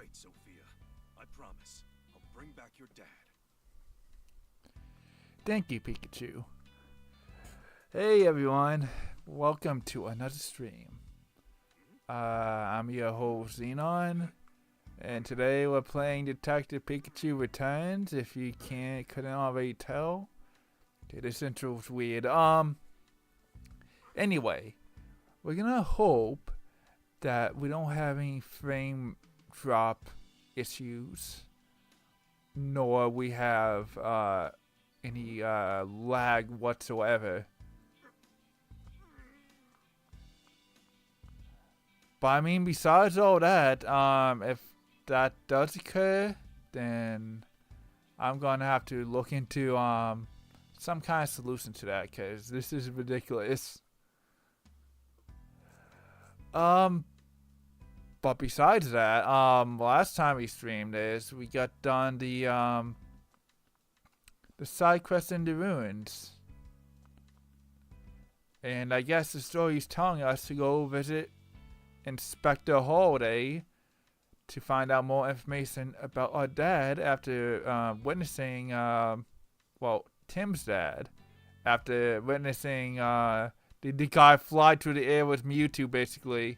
right, Sophia. I promise. I'll bring back your dad. Thank you, Pikachu. Hey everyone, welcome to another stream. I'm your host Xenon, and today we're playing Detective Pikachu Returns. If you couldn't already tell, okay, this intro's weird. Anyway, we're gonna hope that we don't have any frame drop issues, nor we have any lag whatsoever. But I mean, besides all that, if that does occur, then I'm gonna have to look into some kind of solution to that, because this is ridiculous. But besides that, last time we streamed this, we got done the side quest in the ruins. And I guess the story's telling us to go visit Inspector Holiday to find out more information about our dad after witnessing, Tim's dad, after witnessing the guy fly through the air with Mewtwo, basically.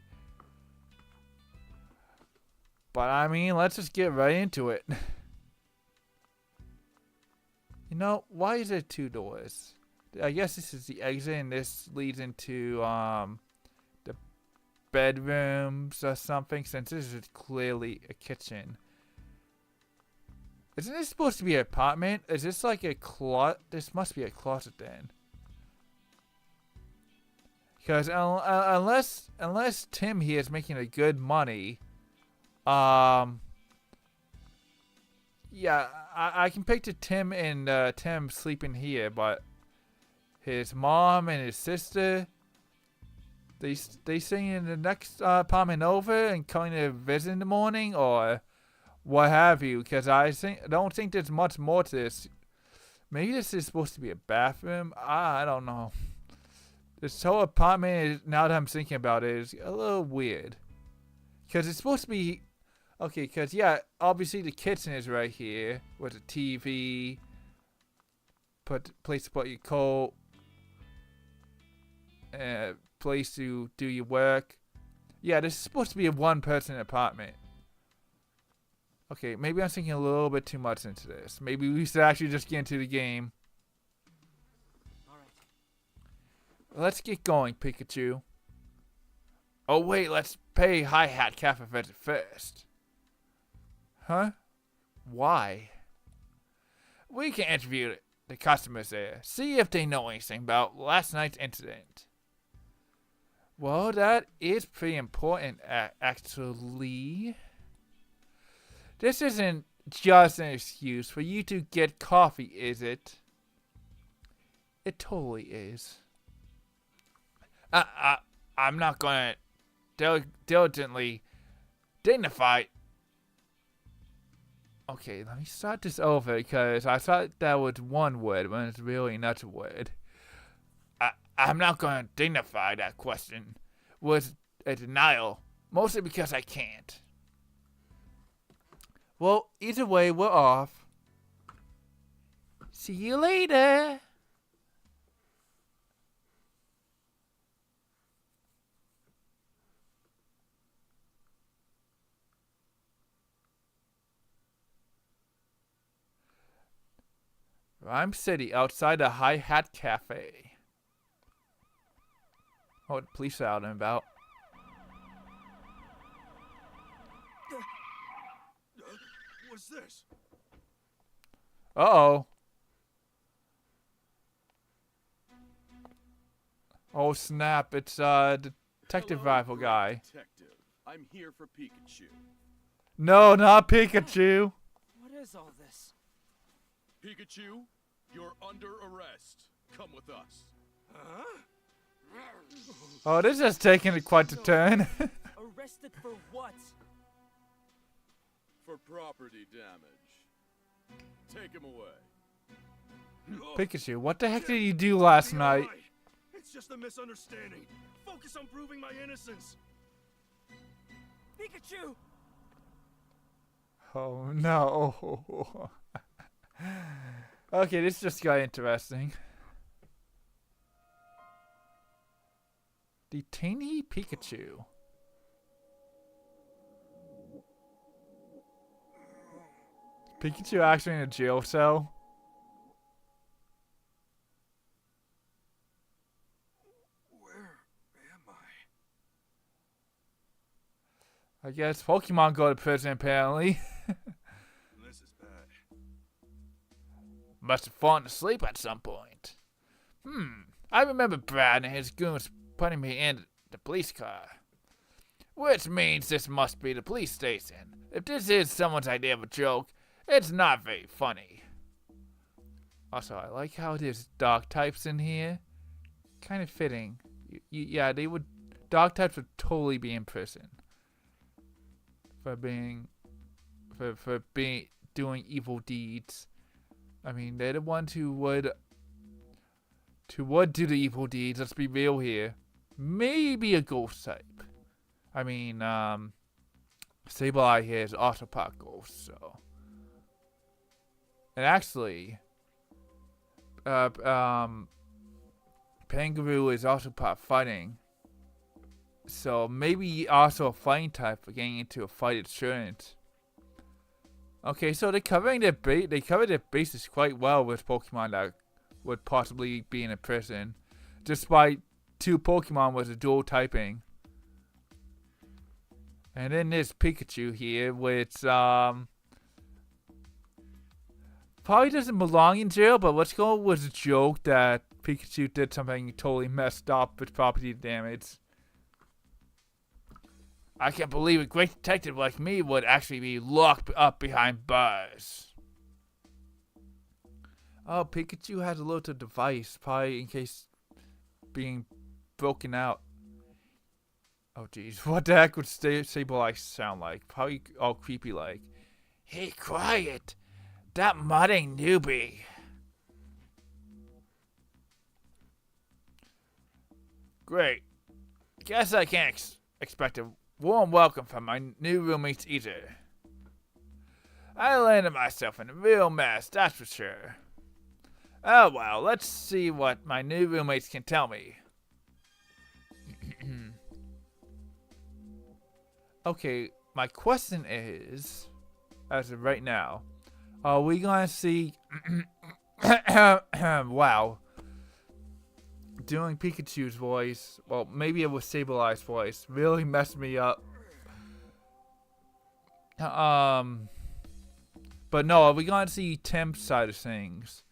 But I mean, let's just get right into it. You know, why is there two doors? I guess this is the exit, and this leads into the bedrooms or something, since this is clearly a kitchen. Isn't this supposed to be an apartment? Is this like a closet? This must be a closet then. Because unless Tim here is making a good money, yeah, I can picture Tim and Tim sleeping here, but his mom and his sister, they stay in the next apartment over and coming to visit in the morning, or what have you, because I don't think there's much more to this. Maybe this is supposed to be a bathroom. I don't know. This whole apartment, now that I'm thinking about it, is a little weird. Because it's supposed to be... Okay, because, yeah, obviously the kitchen is right here with a TV, place to put your coat, place to do your work. Yeah, this is supposed to be a one-person apartment. Okay, maybe I'm thinking a little bit too much into this. Maybe we should actually just get into the game. Let's get going, Pikachu. Oh wait, let's pay Hi-Hat Cafe visit first. Huh? Why? We can interview the customers there. See if they know anything about last night's incident. Well, that is pretty important, actually. This isn't just an excuse for you to get coffee, is it? It totally is. I'm not gonna diligently dignify. Okay, let me start this over, because I thought that was one word when it's really another word. I'm not gonna dignify that question with a denial, mostly because I can't. Well, either way, we're off. See you later. Rhyme City, outside the Hi-Hat Cafe. Oh, the police are out and about. What's this? Uh-oh. Oh, snap. It's, Detective Rifle guy. Detective. I'm here for Pikachu. No, not Pikachu. What is all this? Pikachu, you're under arrest. Come with us. Huh? Oh, this is taking it quite a turn. Arrested for what? For property damage. Take him away. Pikachu, what the heck did you do last night? It's just a misunderstanding. Focus on proving my innocence. Pikachu! Oh no. Okay, this just got interesting. Detainee Pikachu. Pikachu actually in a jail cell? Where am I? I guess Pokemon go to prison apparently. This is bad. Must have fallen asleep at some point. I remember Brad and his goons putting me in the police car. Which means this must be the police station. If this is someone's idea of a joke, it's not very funny. Also, I like how there's dog types in here. Kind of fitting. Yeah, dog types would totally be in prison. For being doing evil deeds. I mean, they're the ones who would do the evil deeds. Let's be real here. Maybe a ghost type. I mean, Sableye here is Autopod Ghost, so. And actually, Pangaroo is Autopod Fighting. So maybe also a fighting type for getting into a fight insurance. Okay, so they covered their bases quite well with Pokemon that would possibly be in a prison, despite 2 Pokemon with a dual typing. And then there's Pikachu here, which probably doesn't belong in jail, but let's go with a joke that Pikachu did something totally messed up with property damage. I can't believe a great detective like me would actually be locked up behind bars. Oh, Pikachu has a little device, probably in case being broken out. Oh jeez, what the heck would Sableye sound like? Probably all creepy like. Hey, quiet! That mudding newbie! Great. Guess I can't expect a warm welcome from my new roommates either. I landed myself in a real mess, that's for sure. Oh well, let's see what my new roommates can tell me. Okay, my question is, as of right now, are we gonna see wow. Doing Pikachu's voice, well, maybe it was Sableye's voice, really messed me up. But no, are we gonna see Tim's side of things?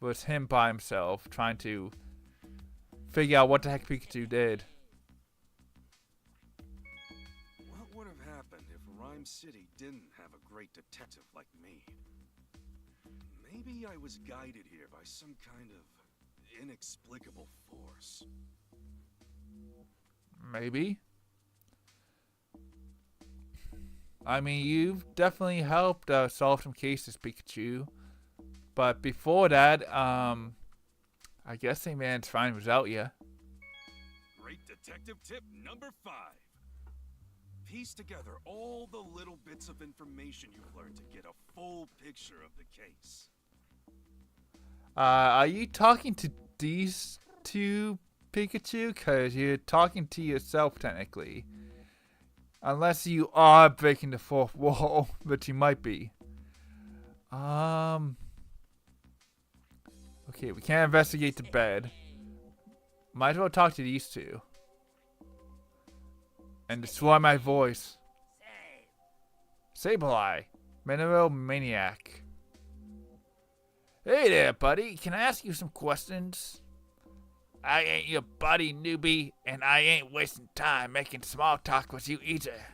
Was him by himself trying to figure out what the heck Pikachu did? What would have happened if Rhyme City didn't have a great detective like me? Maybe I was guided here by some kind of inexplicable force. Maybe. I mean, you've definitely helped solve some cases, Pikachu. But before that, I guess a man's find without you. Great detective tip number 5. Piece together all the little bits of information you've learned to get a full picture of the case. Are you talking to these 2 Pikachu? Because you're talking to yourself, technically. Unless you are breaking the 4th wall, but you might be. Okay, we can't investigate the bed. Might as well talk to these 2. And destroy my voice. Sableye, Mineral Maniac. Hey there, buddy. Can I ask you some questions? I ain't your buddy, newbie, and I ain't wasting time making small talk with you either.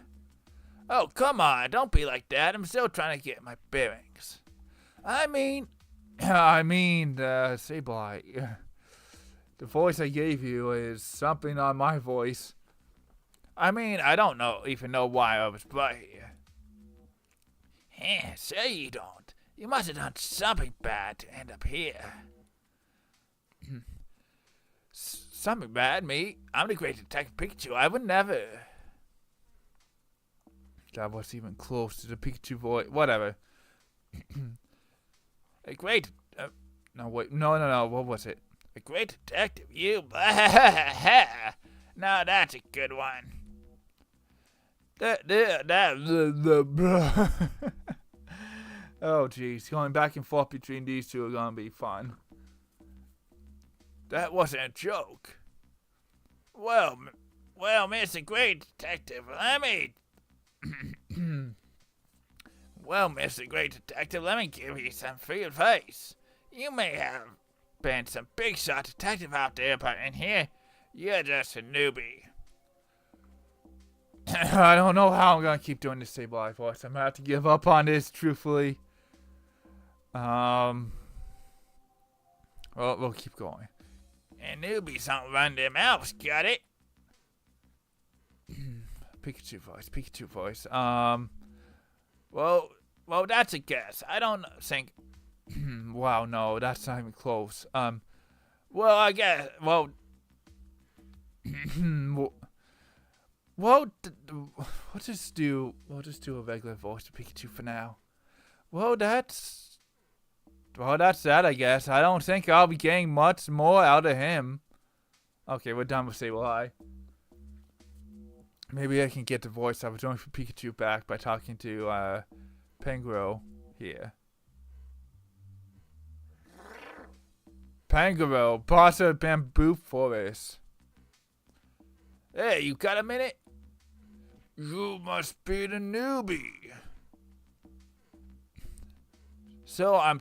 Oh, come on. Don't be like that. I'm still trying to get my bearings. I mean, Sableye. The voice I gave you is something on my voice. I mean, I don't even know why I was brought here. Say you don't. You must have done something bad to end up here. Something bad, me? I'm the great detective Pikachu. I would never. That was even close to the Pikachu voice. Whatever. A great... no, wait. No. What was it? A great detective, you. Now that's a good one. Oh, jeez. Going back and forth between these two are going to be fun. That wasn't a joke. Well, Mr. Great Detective, let me... Well, Mr. Great Detective, let me give you some free advice. You may have been some big shot detective out there, but in here, you're just a newbie. I don't know how I'm going to keep doing this stabilized voice. I'm going to have to give up on this, truthfully. Well, we'll keep going. And newbies don't run their mouths, got it? Pikachu voice. Well, that's a guess. I don't think... Wow, no, that's not even close. Well, I guess... Well... We'll just do a regular voice to Pikachu for now. Well, that's that, I guess. I don't think I'll be getting much more out of him. Okay, we're done with Say Well Hi. Maybe I can get the voice I was doing for Pikachu back by talking to Pangoro here. Pangoro, boss of Bamboo Forest. Hey, you got a minute? You must be the newbie. So I'm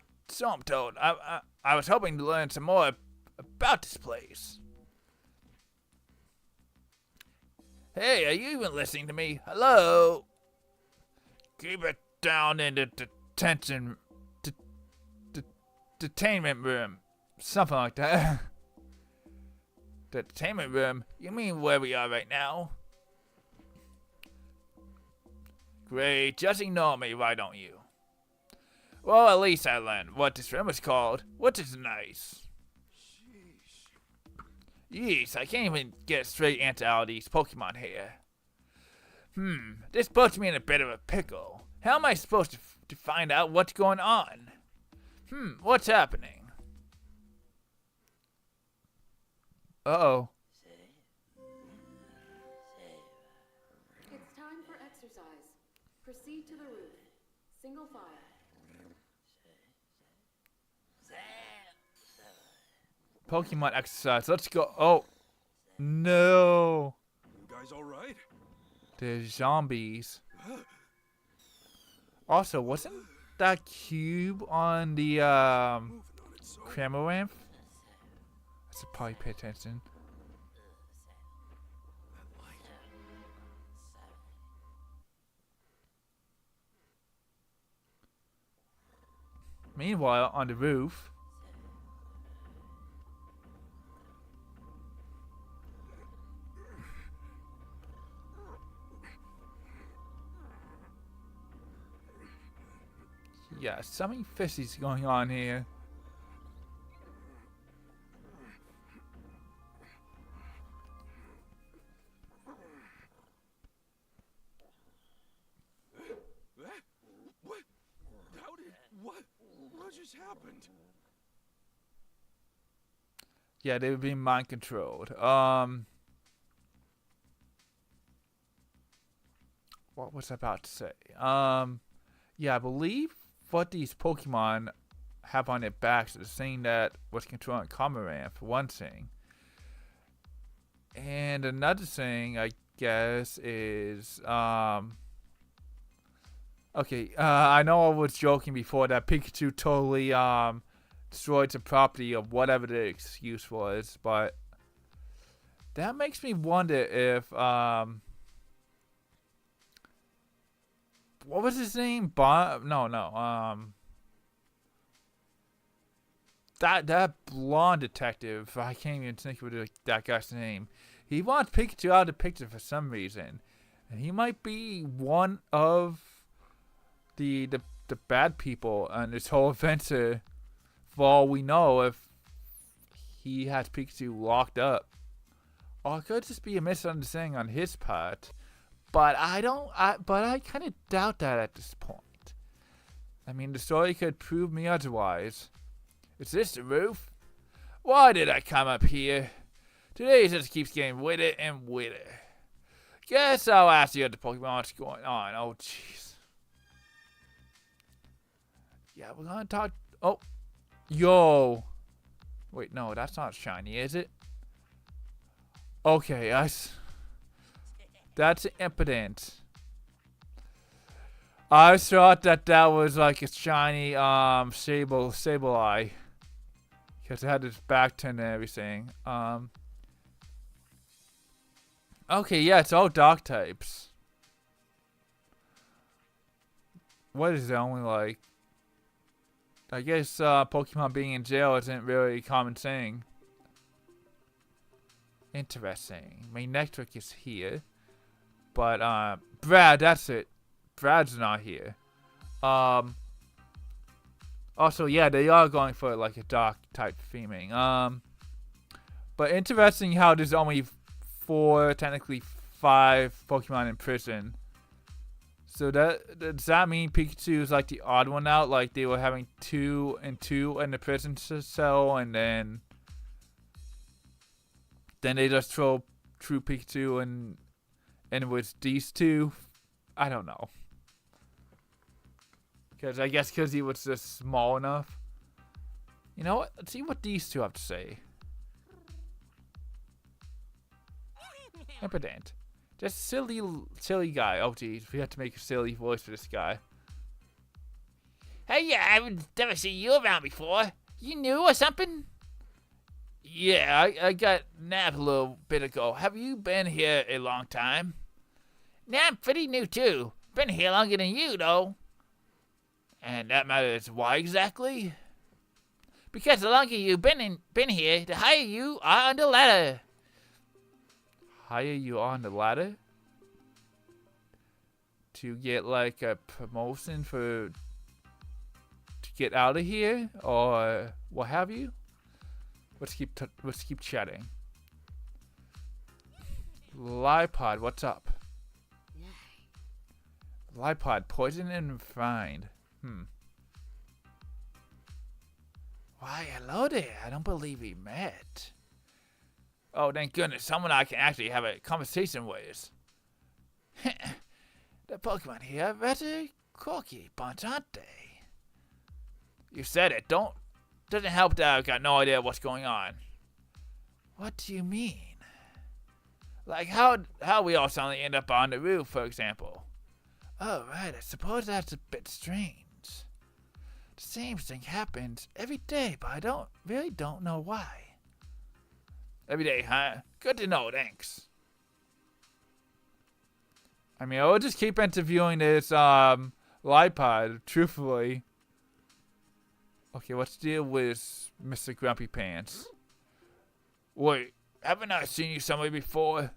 told. I was hoping to learn some more about this place. Hey, are you even listening to me? Hello? Keep it down in the detainment room. Something like that. The detainment room? You mean where we are right now? Great, just ignore me, why don't you? Well, at least I learned what this room is called, which is nice. Yeesh, I can't even get a straight answer out of these Pokemon here. This puts me in a bit of a pickle. How am I supposed to find out what's going on? What's happening? Uh-oh. It's time for exercise. Proceed to the roof. Single file. Pokemon exercise. Let's go. Oh. No. You guys alright? There's zombies. Also, wasn't that cube on the Cramorant? I should probably pay attention. Meanwhile, on the roof. Yeah, something fishy's going on here. What just happened? Yeah, they were being mind controlled. What was I about to say? Yeah, I believe what these Pokemon have on their backs is the thing that was controlling Cramorant, for one thing. And another thing, I guess, is okay, I know I was joking before that Pikachu totally destroyed the property of whatever the excuse was, but that makes me wonder if what was his name? That blonde detective, I can't even think of that guy's name. He wants Pikachu out of the picture for some reason, and he might be one of the bad people on this whole adventure. For all we know, if he has Pikachu locked up, or it could just be a misunderstanding on his part. But I kind of doubt that at this point. I mean, the story could prove me otherwise. Is this the roof? Why did I come up here? Today just keeps getting wetter and wetter. Guess I'll ask the other Pokemon what's going on. Oh, jeez. Yeah, we're gonna talk. Oh, yo. Wait, no, that's not shiny, is it? Okay, that's impotent. I thought that was like a shiny Sableye, because it had its back turned and everything. Okay, yeah, it's all dark types. What is it only like? I guess Pokemon being in jail isn't really a common thing. Interesting. Manectric is here. But, Brad, that's it. Brad's not here. Also, yeah, they are going for, like, a dark type theming. But interesting how there's only 4, technically 5 Pokemon in prison. So does that mean Pikachu is like the odd one out? Like they were having 2 and 2 in the prison cell, and then they just throw True Pikachu and it was these 2. I don't know. Because he was just small enough. You know what? Let's see what these 2 have to say. Impotent. Just silly guy. Oh, geez. We have to make a silly voice for this guy. Hey, yeah, I've never seen you around before. You new or something? Yeah, I got napped a little bit ago. Have you been here a long time? Nah, I'm pretty new, too. Been here longer than you, though. And that matters why exactly? Because the longer you've been here, the higher you are on the ladder. Higher you on the ladder? To get like a promotion to get out of here, or what have you? Let's keep chatting. Lipod, what's up? Lipod, poison and refined. Why, hello there. I don't believe we met. Oh, thank goodness. Someone I can actually have a conversation with. The Pokemon here are rather quirky bunch, aren't they? You said it. Doesn't help that I've got no idea what's going on. What do you mean? Like how we all suddenly end up on the roof, for example. Oh, right. I suppose that's a bit strange. The same thing happens every day, but I really don't know why. Every day, huh? Good to know, thanks. I mean, I'll just keep interviewing this, Lipod, truthfully. Okay, what's the deal with Mr. Grumpy Pants? Wait, haven't I seen you somewhere before?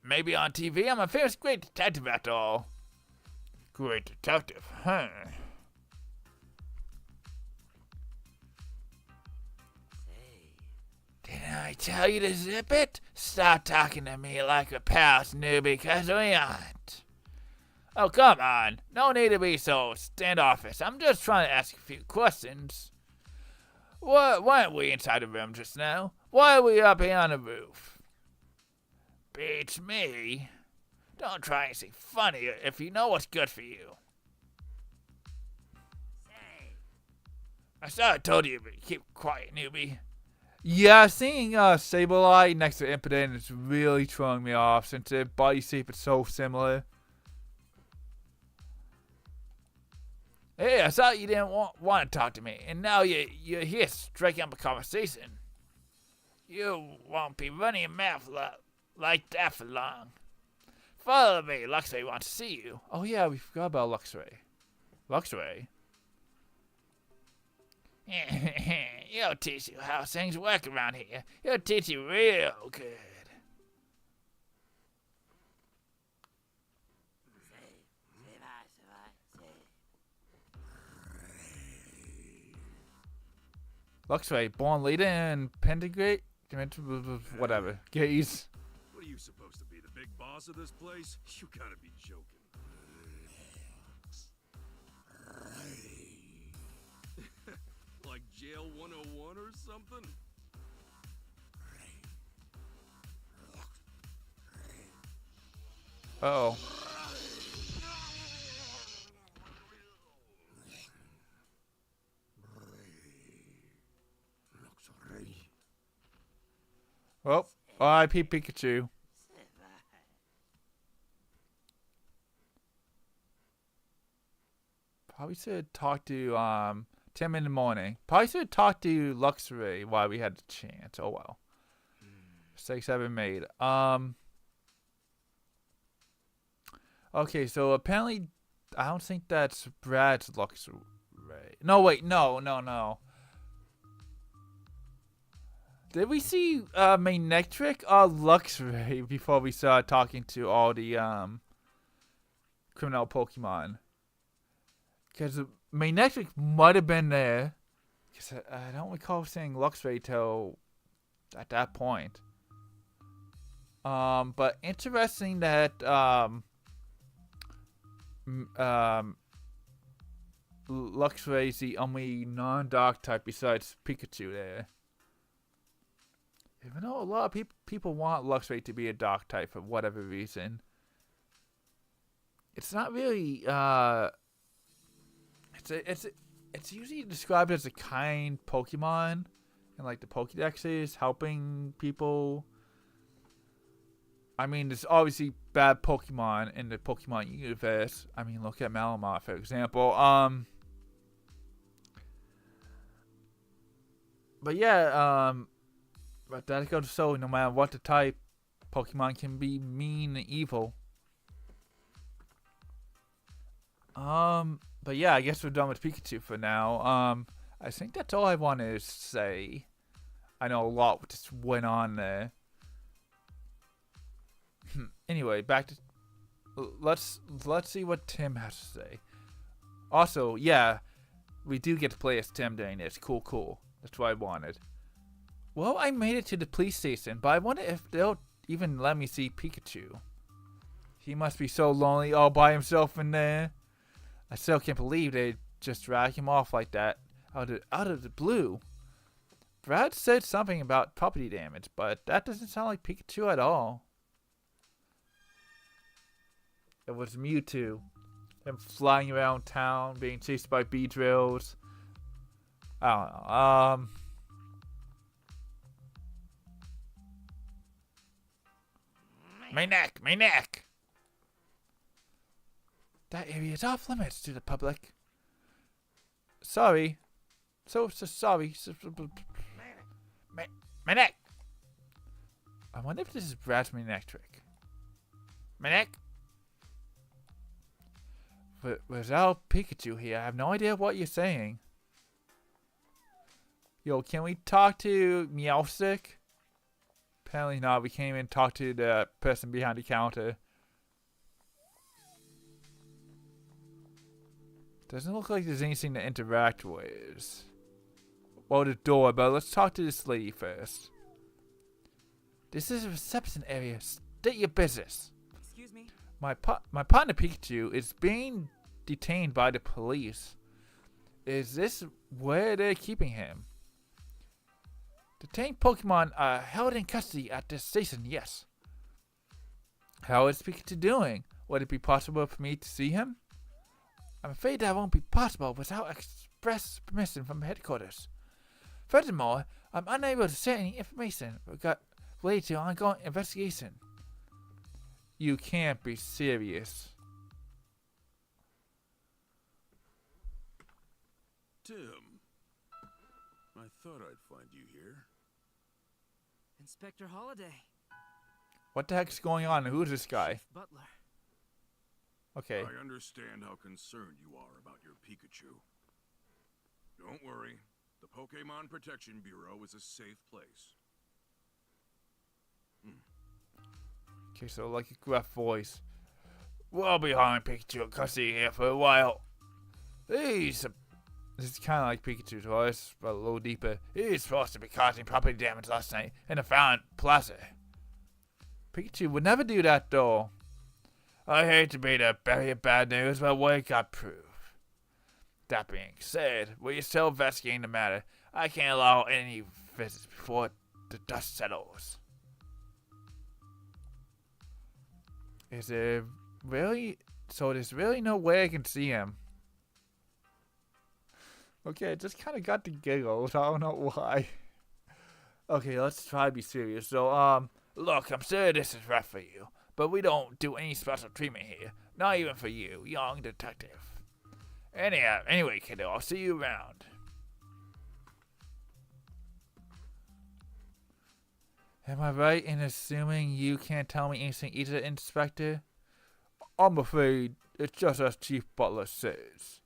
Maybe on TV? I'm a famous great detective after all. Great detective, huh? Didn't I tell you to zip it? Stop talking to me like a pals, newbie, because we aren't. Oh, come on. No need to be so standoffish. I'm just trying to ask a few questions. Why aren't we inside the room just now? Why are we up here on the roof? Beats me. Don't try anything funny if you know what's good for you. I thought I told you, but keep quiet, newbie. Yeah, seeing Sableye next to Impotent is really throwing me off since their body shape is so similar. Hey, I thought you didn't want to talk to me, and now you're here striking up a conversation. You won't be running a mouth like that for long. Follow me, Luxray wants to see you. Oh yeah, we forgot about Luxray. Luxray? He'll teach you how things work around here. He'll teach you real good. Luxray, born leader and pentagrate, whatever. Gaze. What are you supposed to be, the big boss of this place? You gotta be joking. Like Jail 101 or something? Uh-oh. Well, R.I.P. Pikachu. Probably should talk to Tim in the morning. Probably should talk to Luxray while we had the chance. Oh well. Mistakes have been made. Okay, so apparently I don't think that's Brad's Luxray. No, wait, no. Did we see Manectric or Luxray before we started talking to all the criminal Pokemon? Because Manectric might have been there. Because I don't recall seeing Luxray till at that point. But interesting that Luxray is the only non-dark type besides Pikachu there. Even though a lot of people want Luxray to be a dark type for whatever reason, it's not really. It's usually described as a kind Pokemon, and like the Pokédex is helping people. I mean, there's obviously bad Pokemon in the Pokemon universe. I mean, look at Malamar, for example. But yeah, but that goes to show no matter what the type, Pokemon can be mean and evil. But yeah, I guess we're done with Pikachu for now. I think that's all I wanted to say. I know a lot just went on there. Anyway, back to let's see what Tim has to say. Also, yeah, we do get to play as Tim during this. Cool. That's what I wanted. Well, I made it to the police station, but I wonder if they'll even let me see Pikachu. He must be so lonely all by himself in there. I still can't believe they just drag him off like that out of the blue. Brad said something about property damage, but that doesn't sound like Pikachu at all. It was Mewtwo. Him flying around town, being chased by Beedrills. I don't know. My neck. That area is off limits to the public. Sorry. So sorry. My neck. I wonder if this is Brad's Manectric. My neck. Without Pikachu here, I have no idea what you're saying. Yo, can we talk to Meowstic? Apparently not. We can't even talk to the person behind the counter. Doesn't look like there's anything to interact with. Well, the door, but let's talk to this lady first. This is a reception area. State your business. Excuse me? My partner Pikachu is being detained by the police. Is this where they're keeping him? Detained Pokemon are held in custody at this station, yes. How is Pikachu doing? Would it be possible for me to see him? I'm afraid that won't be possible without express permission from headquarters. Furthermore, I'm unable to share any information related to ongoing investigation. You can't be serious. Tim, I thought I'd find you here. Inspector Holiday. What the heck's going on? Who's this guy? Chief Butler. Okay. I understand how concerned you are about your Pikachu. Don't worry. The Pokemon Protection Bureau is a safe place. Okay, so like a gruff voice. We'll be holding Pikachu in custody here for a while. This is kind of like Pikachu's voice, but a little deeper. He's supposed to be causing property damage last night in the Fountain Plaza. Pikachu would never do that, though. I hate to be the bearer of bad news, but we got proof. That being said, we're still investigating the matter. I can't allow any visits before the dust settles. Is there really... So there's really no way I can see him. Okay, it just kind of got the giggles. I don't know why. Okay, let's try to be serious. So, look, I'm sure this is rough for you, but we don't do any special treatment here. Not even for you, young detective. Anyway, kiddo, I'll see you around. Am I right in assuming you can't tell me anything either, Inspector? I'm afraid it's just as Chief Butler says.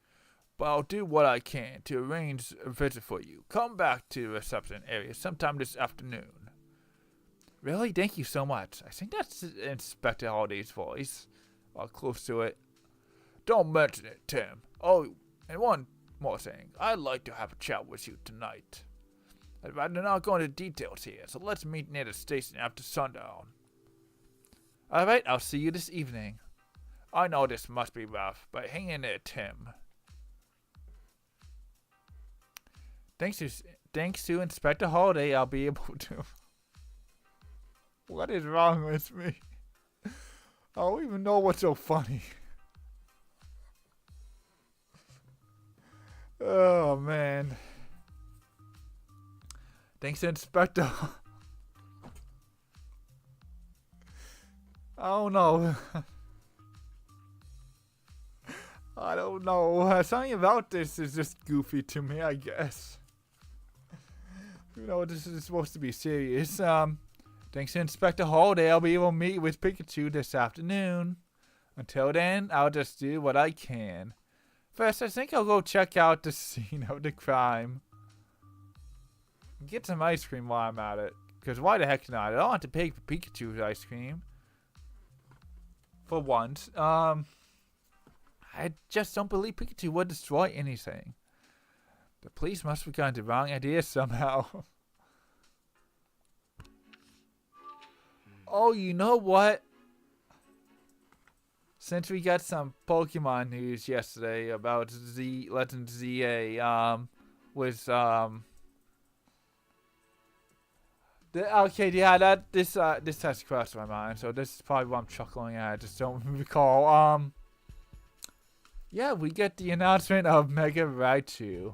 But I'll do what I can to arrange a visit for you. Come back to the reception area sometime this afternoon. Really? Thank you so much. I think that's Inspector Holliday's voice. Close to it. Don't mention it, Tim. Oh, and one more thing. I'd like to have a chat with you tonight. I'd rather not go into details here, so let's meet near the station after sundown. Alright, I'll see you this evening. I know this must be rough, but hang in there, Tim. Thanks to Inspector Holliday, I'll be able to... What is wrong with me? I don't even know what's so funny. Oh, man. Thanks, Inspector. I don't know. I don't know. Something about this is just goofy to me, I guess. You know, this is supposed to be serious. Thanks to Inspector Holliday, I'll be able to meet with Pikachu this afternoon. Until then, I'll just do what I can. First, I think I'll go check out the scene of the crime. Get some ice cream while I'm at it. Because why the heck not? I don't have to pay for Pikachu's ice cream. For once. I just don't believe Pikachu would destroy anything. The police must have gotten the wrong idea somehow. Oh, you know what? Since we got some Pokemon news yesterday about Legend ZA, okay, yeah, this has crossed my mind, so this is probably what I'm chuckling at. I just don't recall. Yeah, we get the announcement of Mega Raichu.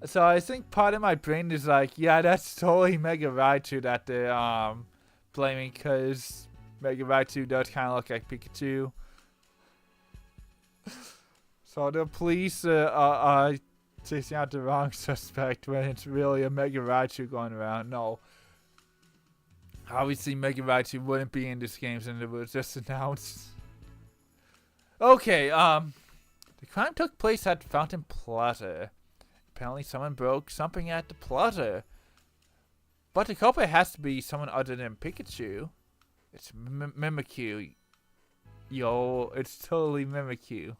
So I think part of my brain is like, yeah, that's totally Mega Raichu that they're blaming, because Mega Raichu does kind of look like Pikachu. So the police are chasing out the wrong suspect when it's really a Mega Raichu going around. No. Obviously, Mega Raichu wouldn't be in this game since it was just announced. Okay, the crime took place at Fountain Plaza. Apparently, someone broke something at the plaza. But the culprit has to be someone other than Pikachu. It's Mimikyu. Yo, it's totally Mimikyu.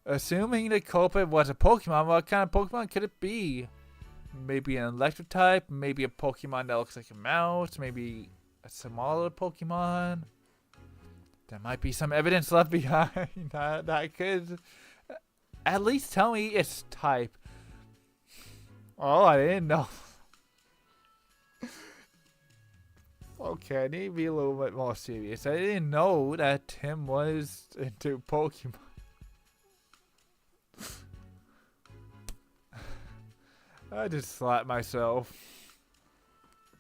Assuming the culprit was a Pokemon, what kind of Pokemon could it be? Maybe an electric type, maybe a Pokemon that looks like a mouse, maybe a smaller Pokemon. There might be some evidence left behind that could at least tell me its type. Oh, I didn't know. Okay, I need to be a little bit more serious. I didn't know that Tim was into Pokemon. I just slapped myself.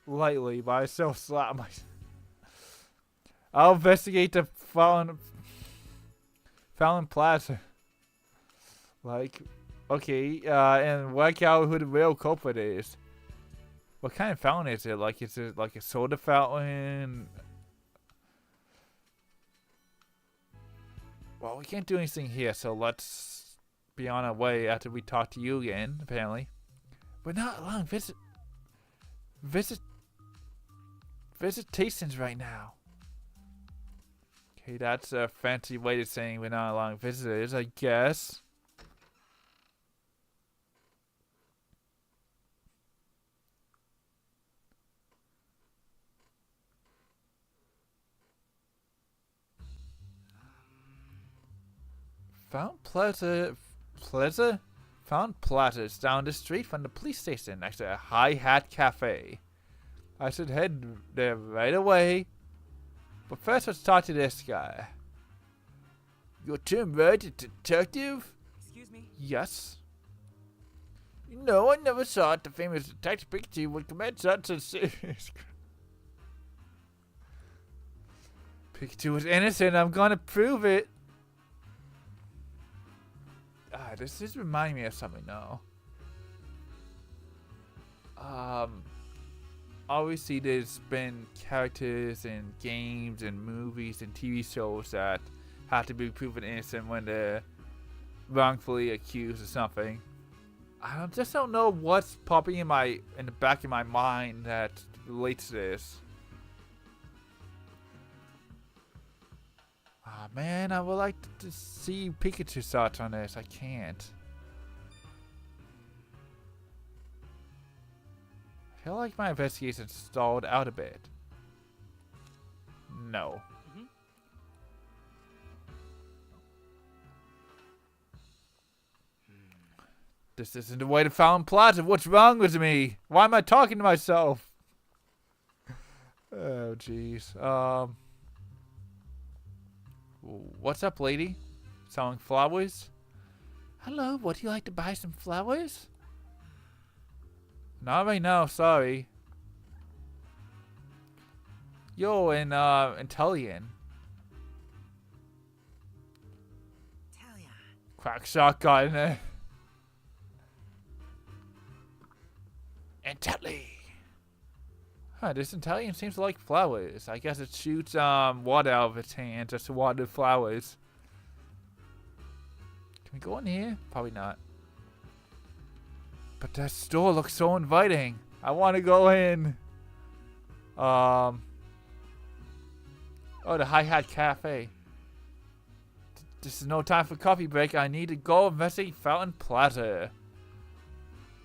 Lightly, but I still slapped myself. I'll investigate the Fallon Plaza. Like, okay, and work out who the real culprit is. What kind of fountain is it? Like, is it like a soda fountain? Well, we can't do anything here, so let's be on our way after we talk to you again, apparently. We're not allowing visitations right now. Okay, that's a fancy way of saying we're not allowing visitors, I guess. Found Plaza. Found Plaza's down the street from the police station next to a High Hat Cafe. I should head there right away. But first, let's talk to this guy. Your term right, detective? Excuse me? Yes. No, I never thought the famous Detective Pikachu would commit such a serious crime. Pikachu is innocent. I'm gonna prove it. This is reminding me of something now. Obviously there's been characters in games and movies and TV shows that have to be proven innocent when they're wrongfully accused of something. I just don't know what's popping in the back of my mind that relates to this. Ah, man, I would like to see Pikachu's thoughts on this. I can't. I feel like my investigation stalled out a bit. No. This isn't the way to Fountain Plaza. What's wrong with me? Why am I talking to myself? Oh, jeez. What's up, lady? Selling flowers? Hello, would you like to buy some flowers? Not right now, sorry. Yo, and Intellian. Crack shotgun. Intelli. Huh, this Italian seems to like flowers. I guess it shoots water out of its hand just to water the flowers. Can we go in here? Probably not. But that store looks so inviting. I want to go in. Oh, the High Hat Cafe. This is no time for coffee break. I need to go investigate Fountain Plaza.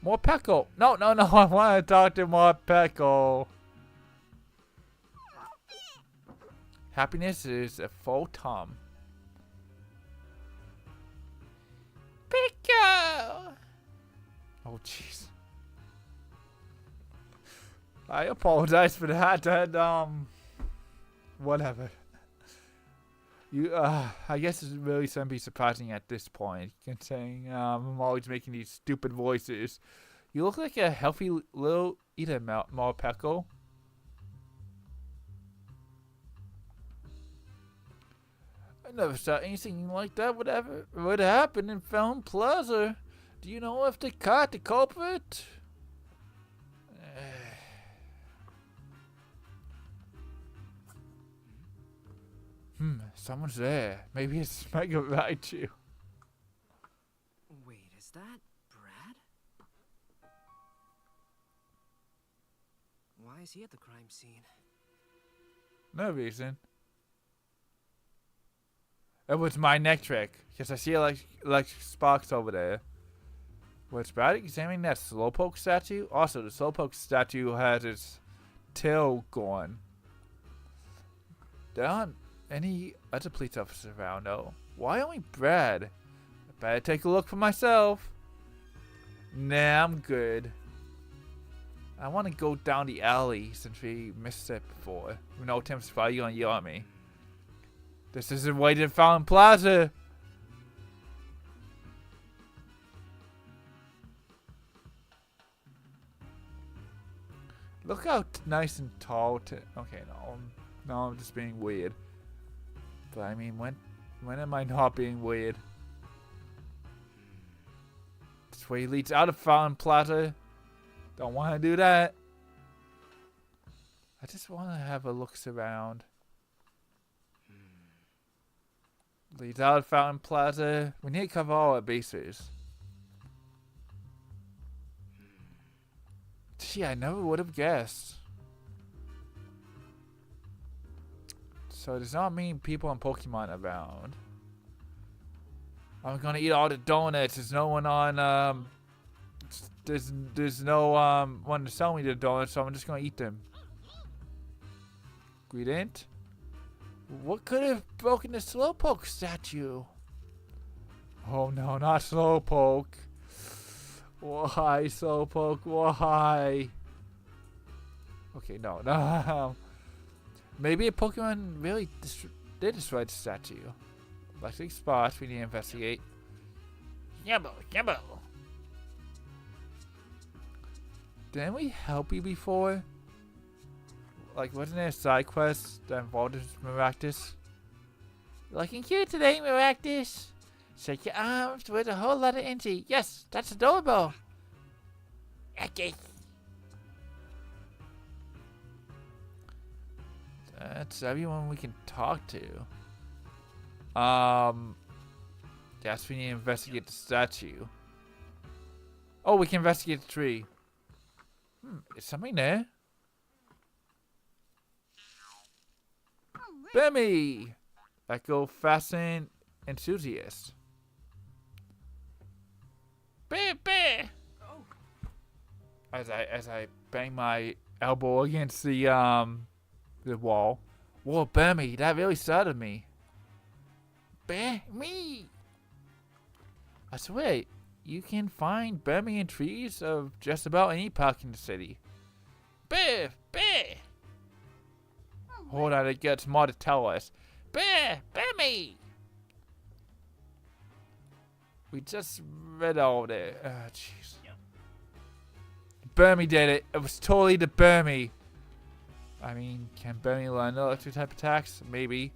Morpeko. No. I want to talk to Morpeko. Happiness is a photon. Pikachu! Oh, jeez. I apologize for that. Whatever. I guess it really shouldn't be surprising at this point, considering I'm always making these stupid voices. You look like a healthy little eater, Morpeko. I never thought anything like that would happen in Fountain Plaza. Do you know if they caught the culprit? Someone's there. Maybe it's Mega Raichu. Wait, is that Brad? Why is he at the crime scene? No reason. It was my neck trick, because I see like sparks over there. Was Brad examining that Slowpoke statue? Also, the Slowpoke statue has its tail gone. There aren't any other police officers around, though. Why only Brad? I better take a look for myself. Nah, I'm good. I want to go down the alley since we missed it before. You know, Tim's probably gonna yell at me. This isn't way to Fountain Plaza. Look how nice and tall. Okay, no, I'm just being weird. But I mean, when am I not being weird? This way leads out of Fountain Plaza. Don't want to do that. I just want to have a look around. Leads out of Fountain Plaza. We need to cover all our bases. Gee, I never would have guessed. So there's not many people in Pokemon around. I'm gonna eat all the donuts. There's no one on there's no one to sell me the donuts, so I'm just gonna eat them. Greedent? What could have broken the Slowpoke statue? Oh no, not Slowpoke. Why, Slowpoke? Why? Okay, no. Maybe a Pokemon really did destroy the statue. Electric spots we need to investigate. Yumbo, yumbo. Didn't we help you before? Like, wasn't there a side quest that involved Maractus? Looking cute today, Maractus. Shake your arms with a whole lot of energy. Yes, that's adorable. Okay. That's everyone we can talk to. Guess we need to investigate the statue. Oh, we can investigate the tree. Is something there? Bimmy! Echo Fasten Enthusiast. Bear, bear. As I bang my elbow against the wall. Whoa, Bimmy, that really startled me. Bear, me. I swear, you can find Bimmy in trees of just about any park in the city. Bear, bear. Hold on, it gets more to tell us. Bear, bear me. We just read all that. Oh, jeez. Burmy did it. It was totally the Burmy. I mean, can Burmy learn electric type attacks? Maybe.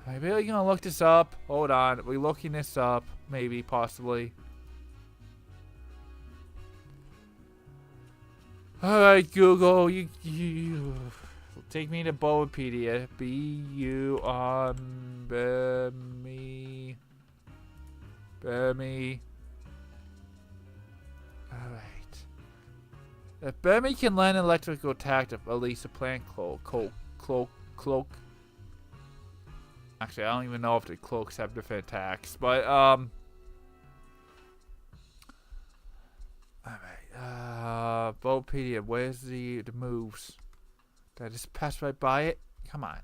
Am I really gonna look this up? Hold on. Are we looking this up? Maybe, possibly. Alright, Google. You take me to Bulbapedia. Burmy. Burmy. Alright. If Burmy can learn electrical attack to release a plant cloak. Actually, I don't even know if the cloaks have different attacks, but alright. Bulbapedia, where's the moves? Did I just pass right by it? Come on.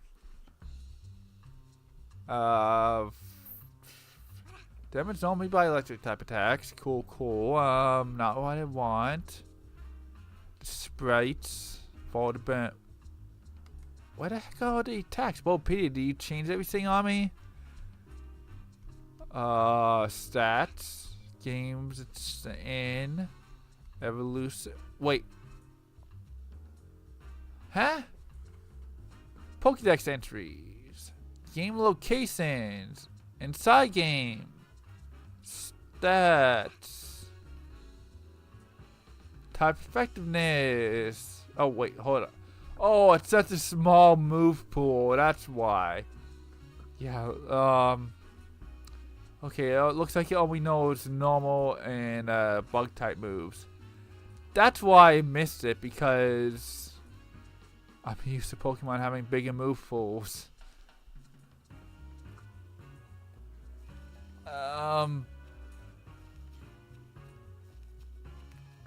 Damage only by electric type attacks. Cool. Not what I want. Sprites. Follow the burn. Where the heck are all the attacks? Bulbapedia, do you change everything on me? Stats. Games it's in. Evolution. Wait. Huh? Pokédex entries. Game locations. Inside game. Stats. Type effectiveness. Oh, wait, hold on. Oh, it's such a small move pool. That's why. Yeah, okay, it looks like all we know is normal and bug type moves. That's why I missed it, because I'm used to Pokemon having bigger move pools.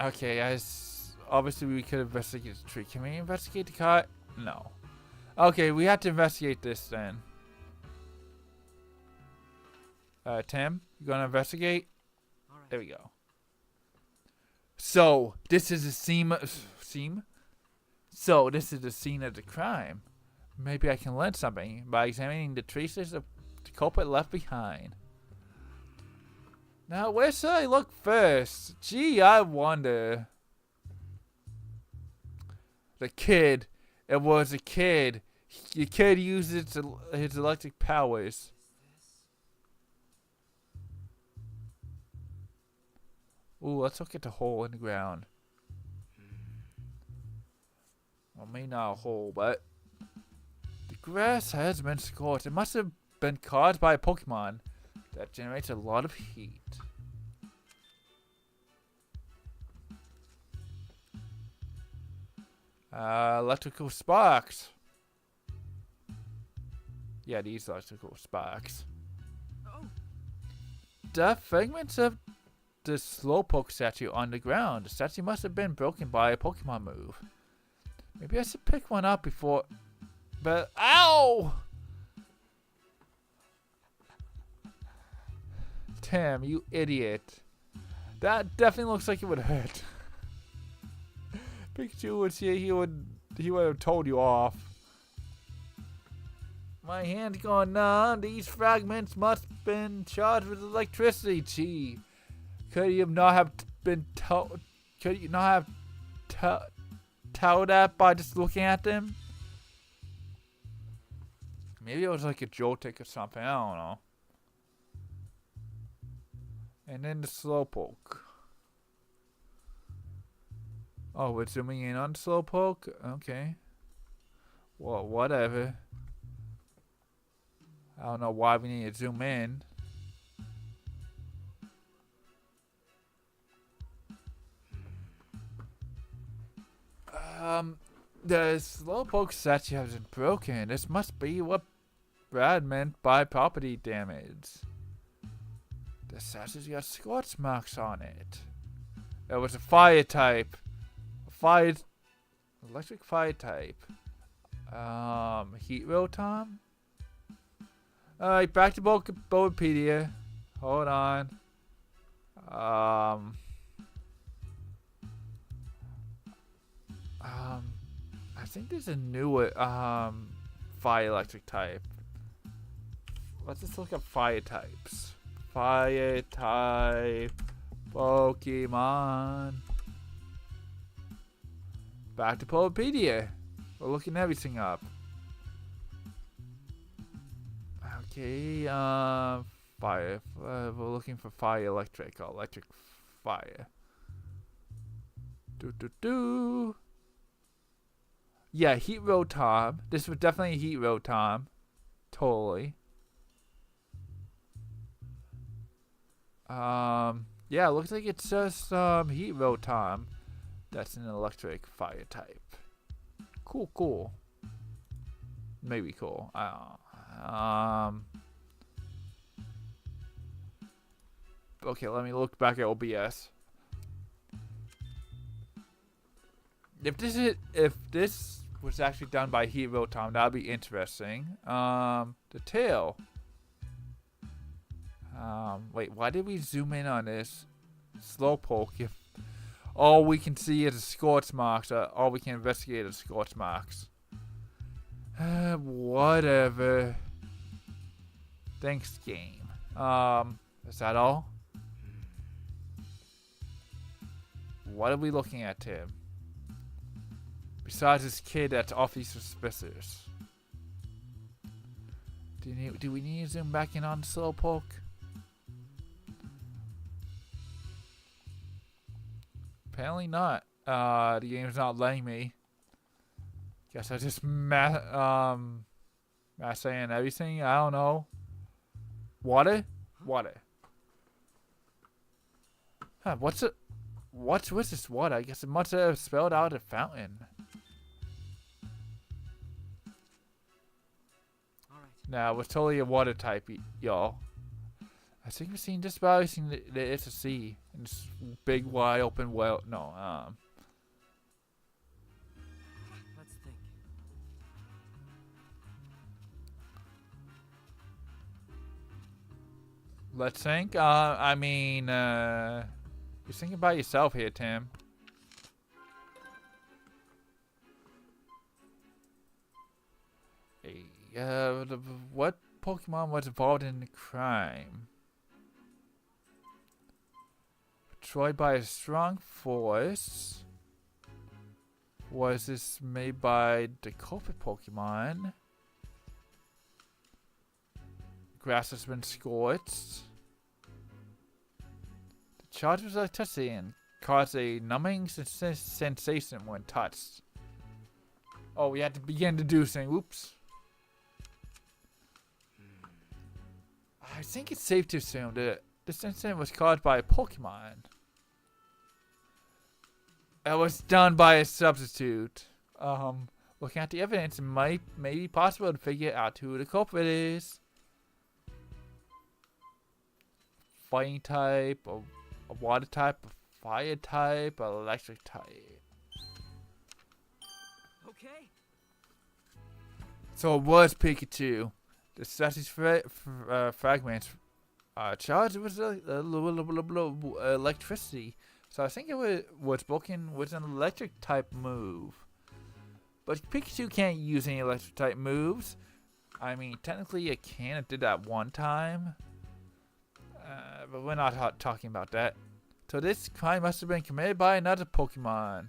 Okay, guys. Obviously, we could investigate the tree. Can we investigate the car? No. Okay, we have to investigate this then. Tim, you gonna investigate? All right. There we go. So, this is the scene. So, this is the scene of the crime. Maybe I can learn something by examining the traces of the culprit left behind. Now, where should I look first? Gee, I wonder. The kid. It was a kid. The kid used his electric powers. Ooh, let's look at the hole in the ground. Well, maybe not a hole, but the grass has been scorched. It must have been caused by a Pokemon that generates a lot of heat. Electrical sparks. Yeah, these electrical sparks. Oh. The fragments of the Slowpoke statue on the ground. The statue must have been broken by a Pokemon move. Maybe I should pick one up before... But... Ow! Tim, you idiot. That definitely looks like it would hurt. Pikachu would see he would have told you off. My hand's gone numb. These fragments must have been charged with electricity. Gee, could you not have been told? Could you not have told that by just looking at them? Maybe it was like a Joltik or something. I don't know. And then the Slowpoke. Oh, we're zooming in on Slowpoke? Okay. Well, whatever. I don't know why we need to zoom in. The Slowpoke statue hasn't broken. This must be what Brad meant by property damage. The statue's got scorch marks on it. It was a fire type. Electric fire type. Heat Rotom? Alright, back to Bulbapedia. Hold on. I think there's a newer fire electric type. Let's just look up fire types. Fire type Pokemon. Back to Bulbapedia. We're looking everything up. Okay, fire. We're looking for fire electric or electric fire. Yeah, Heat Rotom. This was definitely a Heat Rotom. Totally. Yeah, it looks like it's just Heat Rotom. That's an electric fire type. Cool. Maybe cool. I don't know. Okay, let me look back at OBS. If this was actually done by Heat Rotom, that'd be interesting. The tail. Wait, why did we zoom in on this Slowpoke if all we can see is the scorch marks, all we can investigate is scorch marks? Whatever. Thanks, game. Is that all? What are we looking at, Tim? Besides this kid that's awfully suspicious. Do we need to zoom back in on Slowpoke? Apparently not. The game's not letting me. Guess I just saying everything. I don't know. Water? Huh, what's with this water? I guess it must have spilled out a fountain. Alright. Nah, it was totally a water type, y'all. I think we've seen just about everything there is to see in this big, wide open well. No, Let's think. let's think. I mean, you're thinking about yourself here, Tim. Hey, what Pokemon was involved in the crime? Destroyed by a strong force. Was this made by the culprit Pokemon? Grass has been scorched. The charge was electricity and caused a numbing sensation when touched. Oh, we had to begin deducing. Oops. I think it's safe to assume that this incident was caused by a Pokemon. It was done by a substitute. Looking at the evidence, it may be possible to figure out who the culprit is. Fighting type, a water type, a fire type, an electric type. Okay. So it was Pikachu. The statue's fragments charged with electricity. So I think it was broken with an electric type move. But Pikachu can't use any electric type moves. I mean, technically it can. It did that one time. But we're not talking about that. So this crime must have been committed by another Pokemon.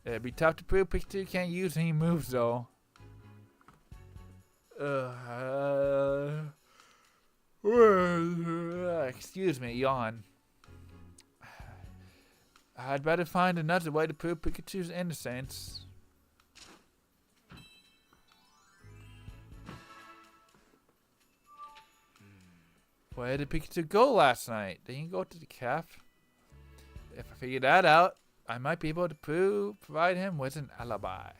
It'd be tough to prove Pikachu can't use any moves though. Excuse me, yawn. I'd better find another way to prove Pikachu's innocence. Where did Pikachu go last night? Did he go to the cafe? If I figure that out, I might be able to provide him with an alibi.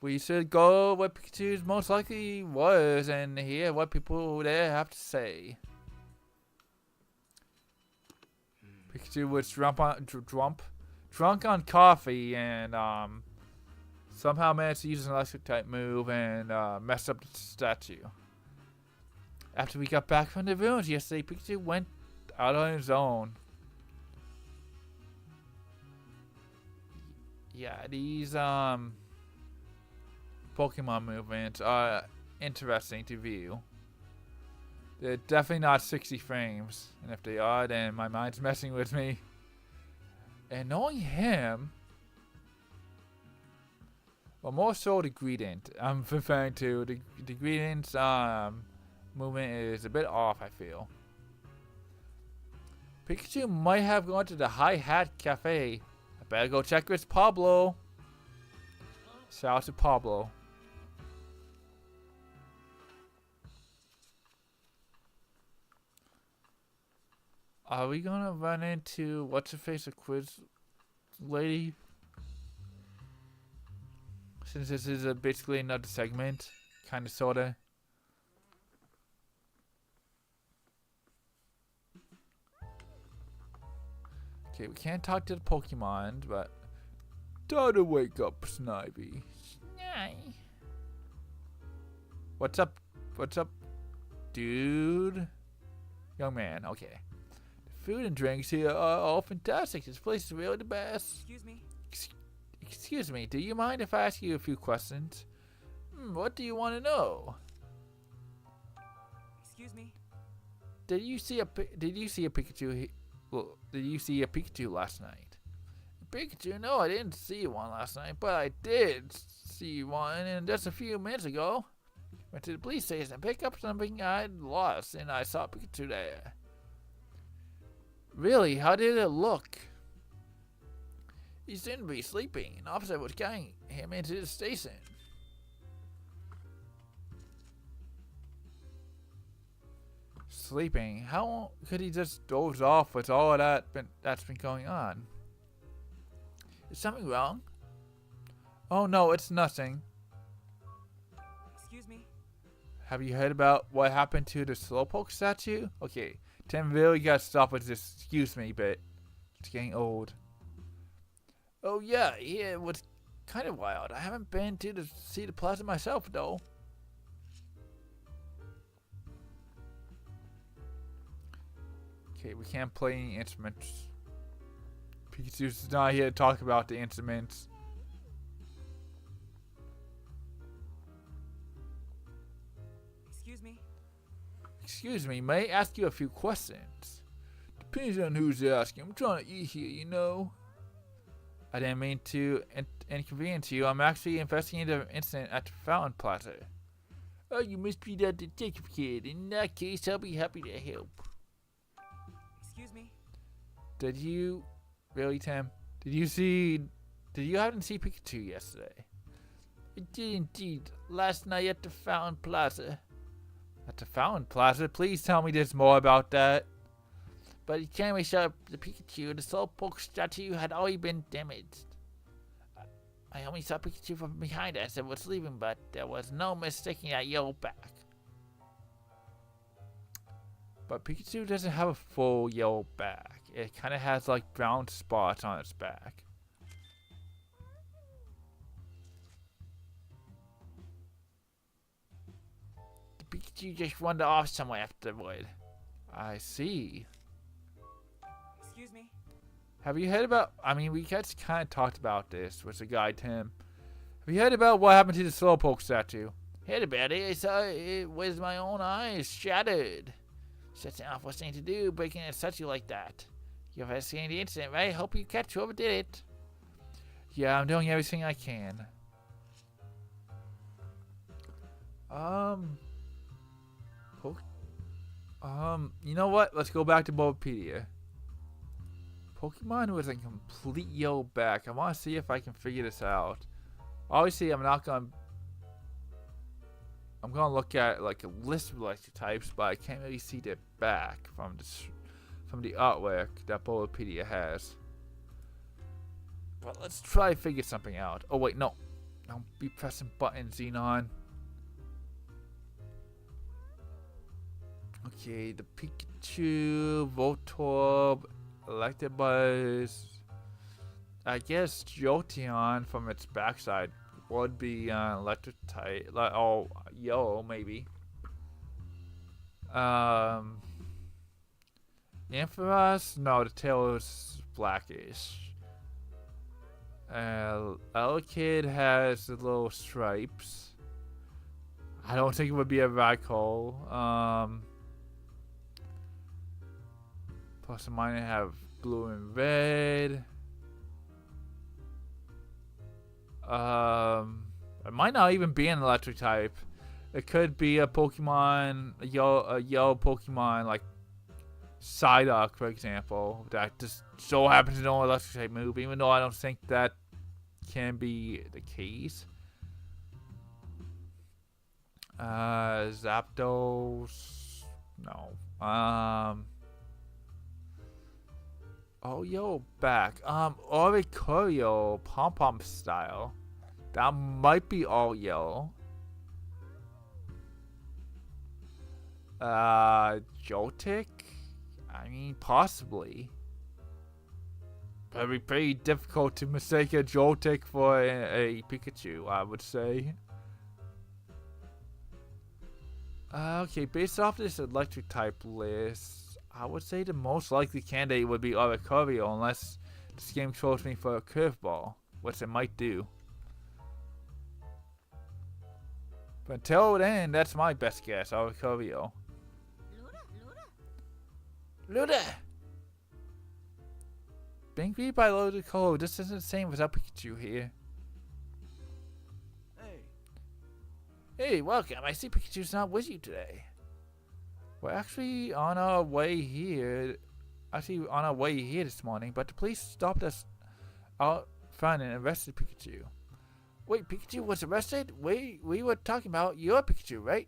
We should go where Pikachu most likely was and hear what people there have to say. Pikachu was drunk on coffee and somehow managed to use an electric type move and messed up the statue. After we got back from the ruins yesterday, Pikachu went out on his own. Yeah, these Pokemon movements are interesting to view. They're definitely not 60 frames, and if they are, then my mind's messing with me. And knowing him, well, more so the Greedent I'm referring to. The Greedent's movement is a bit off, I feel. Pikachu might have gone to the High Hat Cafe. I better go check with Pablo. Shout out to Pablo. Are we gonna run into what's her face, a quiz lady? Since this is basically another segment, kinda sorta. Okay, we can't talk to the Pokemon, but time to wake up, Snivy. Snivy. What's up? What's up, dude? Young man, okay. The food and drinks here are all fantastic. This place is really the best. Excuse me? Excuse me, do you mind if I ask you a few questions? What do you want to know? Excuse me? Did you see a Pikachu? Well, did you see a Pikachu last night? Pikachu? No, I didn't see one last night, but I did see one, and just a few minutes ago. Went to the police station to pick up something I'd lost, and I saw Pikachu there. Really? How did it look? He seemed to be sleeping. An officer was carrying him into the station. Sleeping? How could he just doze off with all that's been going on? Is something wrong? Oh no, it's nothing. Excuse me? Have you heard about what happened to the Slowpoke statue? Okay, Tim really got to stop with this excuse me bit. It's getting old. Oh yeah, it was kind of wild. I haven't been to see the plaza myself though. Okay, we can't play any instruments. Pikachu's not here to talk about the instruments. Excuse me? Excuse me, may I ask you a few questions? Depends on who's asking. I'm trying to eat here, you know. I didn't mean to inconvenience you. I'm actually investigating the incident at the Fountain Plaza. Oh, you must be that detective kid. In that case, I'll be happy to help. Excuse me? Did you really, Tim? Did you happen to see Pikachu yesterday? I did indeed. Last night at the Fountain Plaza. At the Fountain Plaza? Please tell me there's more about that. By the time we saw the Pikachu, the Slowpoke statue had already been damaged. I only saw Pikachu from behind as it was leaving, but there was no mistaking that yellow back. But Pikachu doesn't have a full yellow back. It kind of has like brown spots on its back. The Pikachu just wandered off somewhere afterward. I see. Excuse me. Have you heard about... I mean, we just kind of talked about this with the guy, Tim. Have you heard about what happened to the Slowpoke statue? Heard about it. I saw it with my own eyes. Shattered. Such an awful thing to do, breaking a statue like that. You've had seen the incident, right? Hope you catch whoever did it. Yeah, I'm doing everything I can. You know what? Let's go back to Bulbapedia. Pokemon was in complete yellow back. I want to see if I can figure this out. Obviously, I'm gonna look at like a list of electric types, but I can't really see the back from the artwork that Bulbapedia has. But let's try to figure something out. Oh wait, no. Don't be pressing buttons, Xenon. Okay, the Pikachu, Voltorb, Electabuzz. I guess Jolteon from its backside would be electric type. Like, oh, yellow maybe. Ampharos? No, the tail is blackish. Elekid has the little stripes. I don't think it would be a Raikou. Plus, it might have blue and red. It might not even be an electric type. It could be a Pokemon, a yellow Pokemon like Psyduck, for example, that just so happens to know an electric type move, even though I don't think that can be the case. Zapdos, no. Oh, yo, back. Oricorio, Pom Pom style. That might be all yellow. Joltik? I mean, possibly. But it'd be pretty difficult to mistake a Joltik for a Pikachu, I would say. Okay, based off this electric type list, I would say the most likely candidate would be Oricorio, unless this game throws me for a curveball, which it might do. But until then, that's my best guess, Oricorio. Luda! Being greeted by Ludicolo, this isn't the same without Pikachu here. Hey, Hey, welcome. I see Pikachu's not with you today. We're actually on our way here. This morning, but the police stopped us out front and arrested Pikachu. Wait, Pikachu was arrested? We were talking about your Pikachu, right?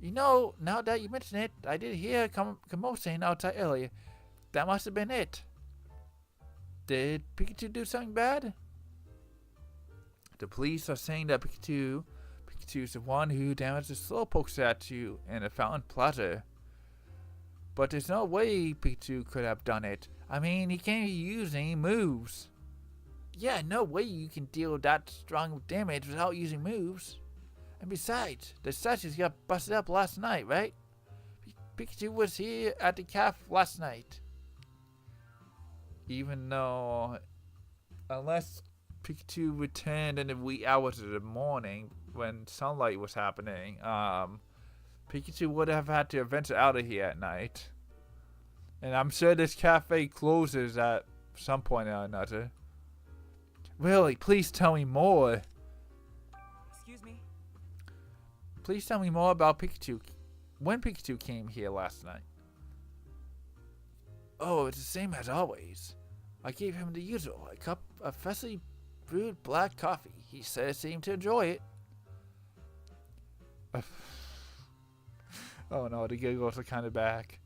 You know, now that you mention it, I did hear a commotion outside earlier. That must have been it. Did Pikachu do something bad? The police are saying that Pikachu's the one who damaged the Slowpoke statue in the Fountain Plaza. But there's no way Pikachu could have done it. I mean, he can't use any moves. Yeah, no way you can deal that strong damage without using moves. And besides, the statues got busted up last night, right? Pikachu was here at the cafe last night. Even though, unless Pikachu returned in the wee hours of the morning when sunlight was happening, Pikachu would have had to venture out of here at night. And I'm sure this cafe closes at some point or another. Really, please tell me more. Excuse me. Please tell me more about Pikachu. When Pikachu came here last night. Oh, it's the same as always. I gave him the usual, a cup of freshly brewed black coffee. He seemed to enjoy it. Oh no, the giggles are kind of back.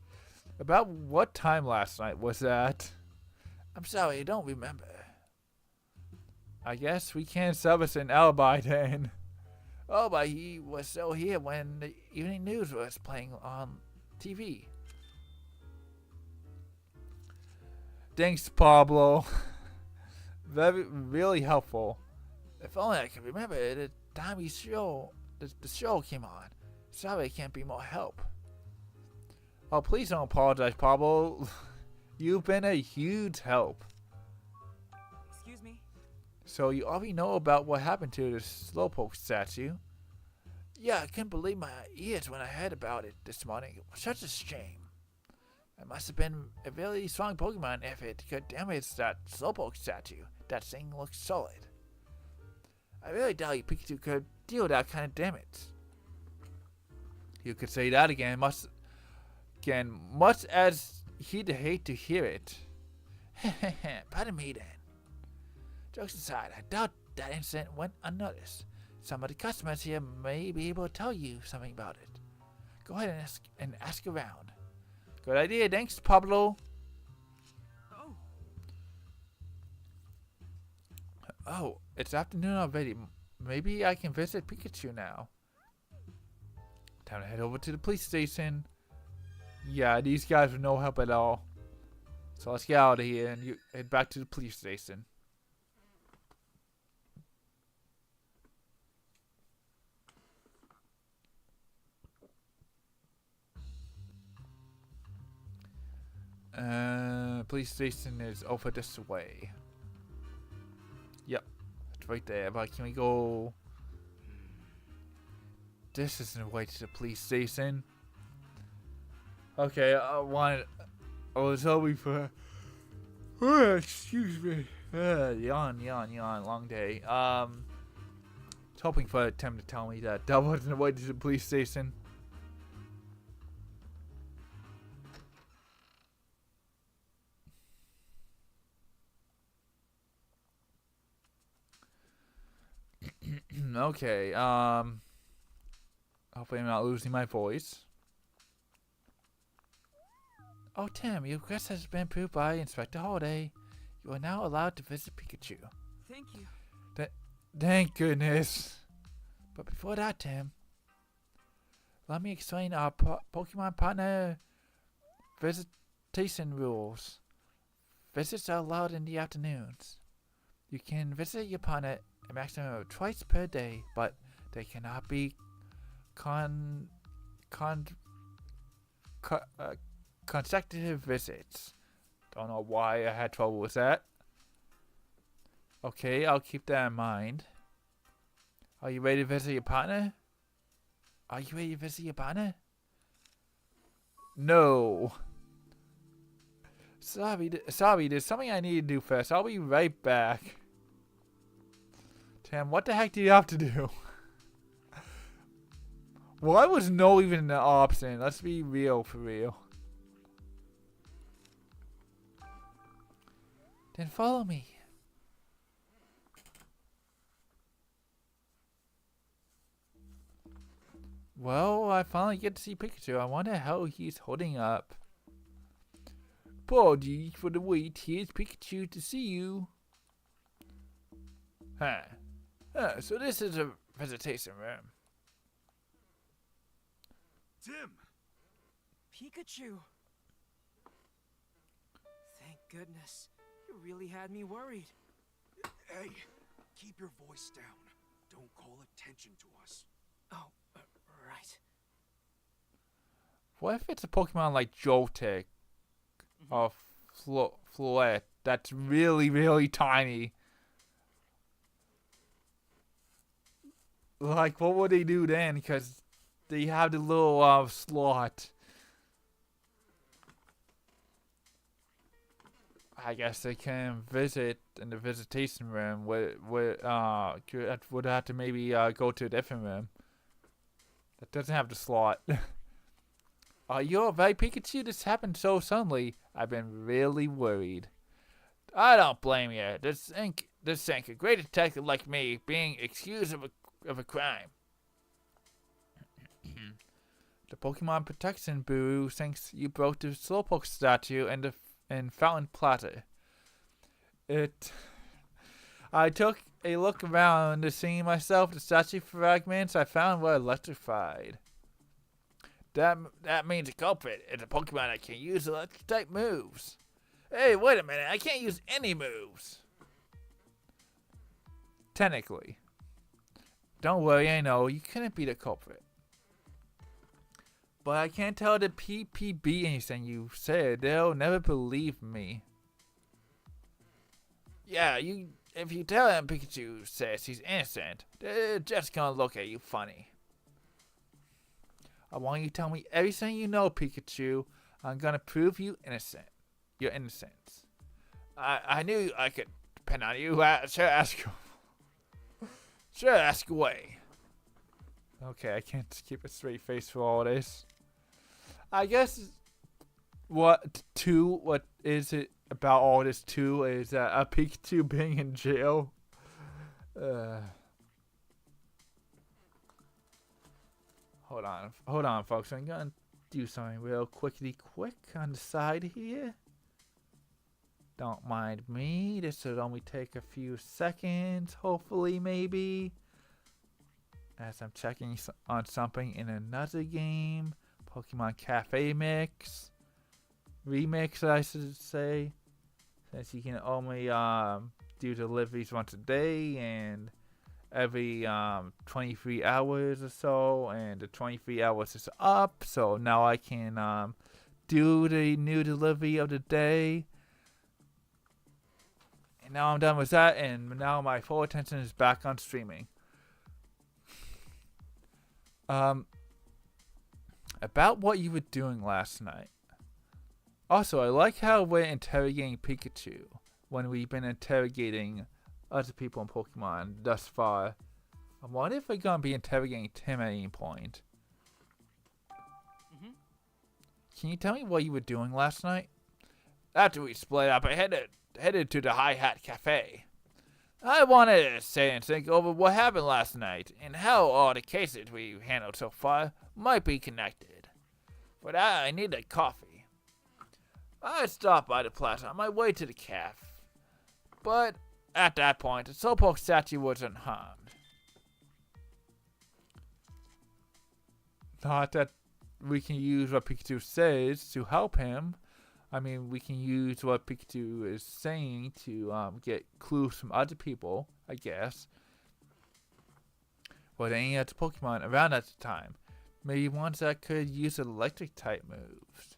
About what time last night was that? I'm sorry, I don't remember. I guess we can't service an alibi then. Oh, but he was still here when the evening news was playing on TV. Thanks, Pablo. Really helpful. If only I could remember the time the show came on. Sorry I can't be more help. Oh, please don't apologize, Pablo. You've been a huge help. Excuse me? So you already know about what happened to the Slowpoke statue. Yeah, I couldn't believe my ears when I heard about it this morning. It was such a shame. It must have been a really strong Pokemon if it could damage that Slowpoke statue. That thing looks solid. I really doubt you Pikachu could deal that kind of damage. You could say that again, much as he'd hate to hear it. Pardon me then. Jokes aside, I doubt that incident went unnoticed. Some of the customers here may be able to tell you something about it. Go ahead and ask around. Good idea, thanks, Pablo. Oh, Oh, it's afternoon already. Maybe I can visit Pikachu now. Time to head over to the police station. Yeah, these guys were no help at all. So let's get out of here and head back to the police station. Police station is over this way. Yep, it's right there. But can we go? This isn't the way to the police station. Okay, I was hoping for. Excuse me. Yawn, long day. Was hoping for Tim to tell me that wasn't the way to the police station. Okay, hopefully I'm not losing my voice. Oh, Tim, your request has been approved by Inspector Holiday. You are now allowed to visit Pikachu. thank you. Thank goodness. But before that, Tim, let me explain our Pokemon partner visitation rules. Visits are allowed in the afternoons. You can visit your partner a maximum of twice per day, but they cannot be consecutive visits. Don't know why I had trouble with that. Okay, I'll keep that in mind. Are you ready to visit your partner? No. Sorry, there's something I need to do first. I'll be right back. Tim, what the heck do you have to do? Why was no even an option? Let's be real for real. Then follow me. Well, I finally get to see Pikachu. I wonder how he's holding up. Apologies for the wait. Here's Pikachu to see you. So this is a visitation room. Tim! Pikachu! Thank goodness. You really had me worried. Hey, keep your voice down. Don't call attention to us. Oh, right. What if it's a Pokemon like Joltik or Floette that's really, really tiny? Like, what would they do then? Because they have the little slot. I guess they can visit in the visitation room. Would have to maybe go to a different room that doesn't have the slot. You're right, Pikachu. This happened so suddenly. I've been really worried. I don't blame you. This ain't a great detective like me being accused of a crime. The Pokemon Protection Bureau thinks you broke the Slowpoke statue in Fountain Plaza. I took a look around to see myself. The statue fragments I found were electrified. That means a culprit is a Pokemon that can use electric type moves. Hey, wait a minute. I can't use any moves. Technically. Don't worry, I know. You couldn't be the culprit. But I can't tell the PPB anything you said. They'll never believe me. Yeah, if you tell them Pikachu says he's innocent, they're just gonna look at you funny. I want you to tell me everything you know, Pikachu. I'm gonna prove you innocent. Your innocence. I knew I could depend on you. Sure, ask away. Okay, I can't keep a straight face for all this. I guess what is it about all this too is a Pikachu being in jail. Hold on, folks. I'm gonna do something real quick on the side here. Don't mind me. This should only take a few seconds, hopefully, maybe. As I'm checking on something in another game. Pokemon Cafe Remix, I should say. Since you can only do deliveries once a day and every 23 hours or so. And the 23 hours is up. So now I can do the new delivery of the day. And now I'm done with that. And now my full attention is back on streaming. About what you were doing last night. Also, I like how we're interrogating Pikachu when we've been interrogating other people in Pokemon thus far. I wonder if we're going to be interrogating Tim at any point. Can you tell me what you were doing last night? After we split up, I headed to the High Hat Cafe. I wanted to sit and think over what happened last night and how all the cases we've handled so far might be connected. For that, I needed coffee. I stopped by the plaza on my way to the cafe, but at that point, the Slowpoke statue was unharmed. Not that we can use what Pikachu says to help him. I mean, we can use what Pikachu is saying to get clues from other people, I guess. But any other Pokemon around at the time. Maybe ones that could use electric type moves.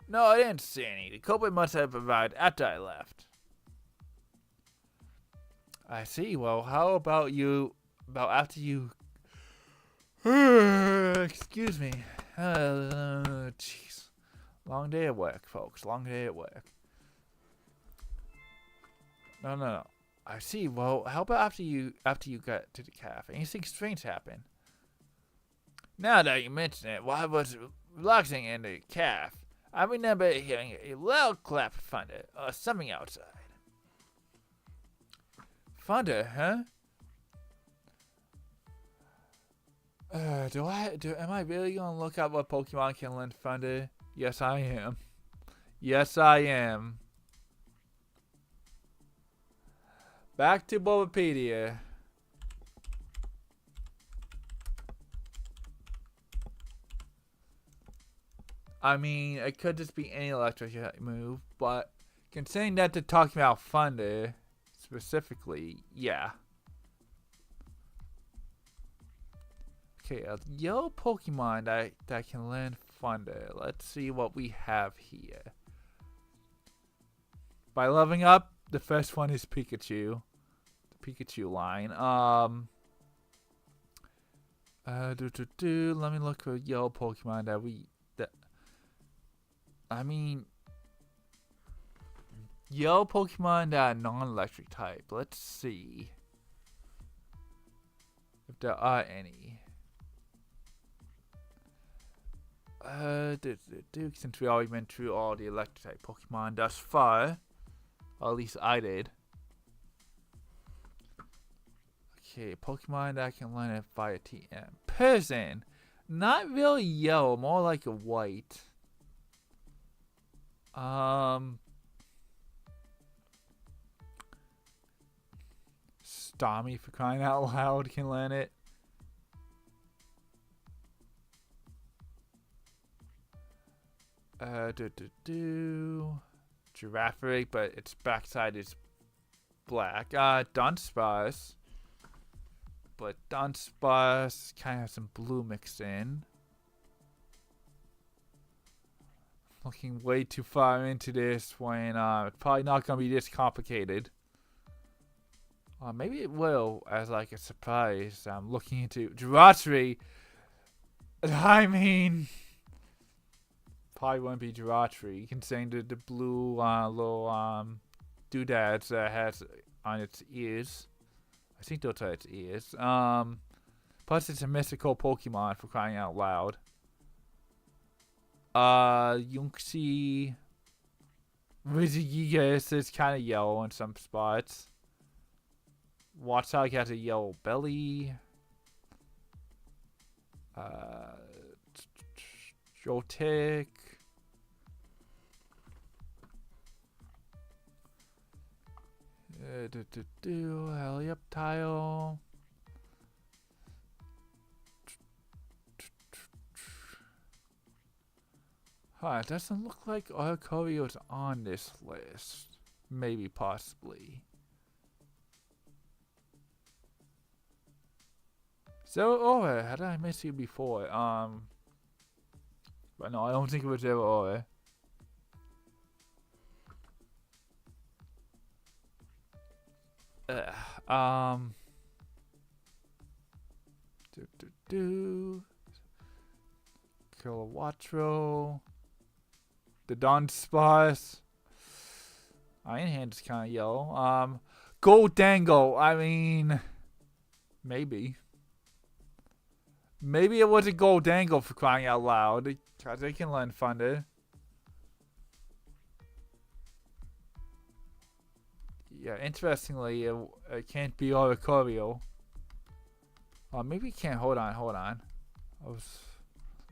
No, I didn't see any. The culprit must have arrived after I left. I see. Well, how about after you... Excuse me. Jeez. Long day at work, folks. Long day at work. No. I see. Well, how about after you got to the cafe? Anything strange happen? Now that you mention it, while I was relaxing in the cafe, I remember hearing a loud clap of thunder or something outside. Thunder, huh? Am I really gonna look up what Pokemon can learn thunder? Yes, I am. Yes, I am. Back to Bulbapedia. I mean, it could just be any electric move, but considering that they're talking about thunder specifically, yeah. Okay, a yellow Pokemon that can learn thunder. Let's see what we have here. By leveling up, the first one is Pikachu. The Pikachu line. Let me look for yellow Pokemon yellow Pokemon that are non-electric type. Let's see if there are any. Since we already went through all the electric type Pokemon thus far, or at least I did. Okay, Pokemon that can learn it via TM. Person, not really yellow, more like a white. Stormy, for crying out loud, can learn it. Giraffe, but its backside is black. Dunsparce. But Dunsparce kind of has some blue mixed in. looking way too far into this when it's probably not gonna be this complicated. Maybe it will as like a surprise. I'm looking into Geometry. I mean, probably wouldn't be Geometry considering the blue little doodads that it has on its ears. I think those are its ears. Plus it's a mystical Pokemon for crying out loud. Yunxi Rizigigas is kind of yellow in some spots. Watchog has a yellow belly. Jotic. Helioptile. Huh, it doesn't look like Arcorio's on this list. Maybe, possibly. So, how did I miss you before? But no, I don't think it was Zero. Kilowatro. The Dunsparce. Iron Hand is kind of yellow. Goldango. I mean, maybe. Maybe it was a Goldango for crying out loud. Because they can lend funded. Yeah, interestingly, it can't be Oricorio. Maybe it can't. Hold on.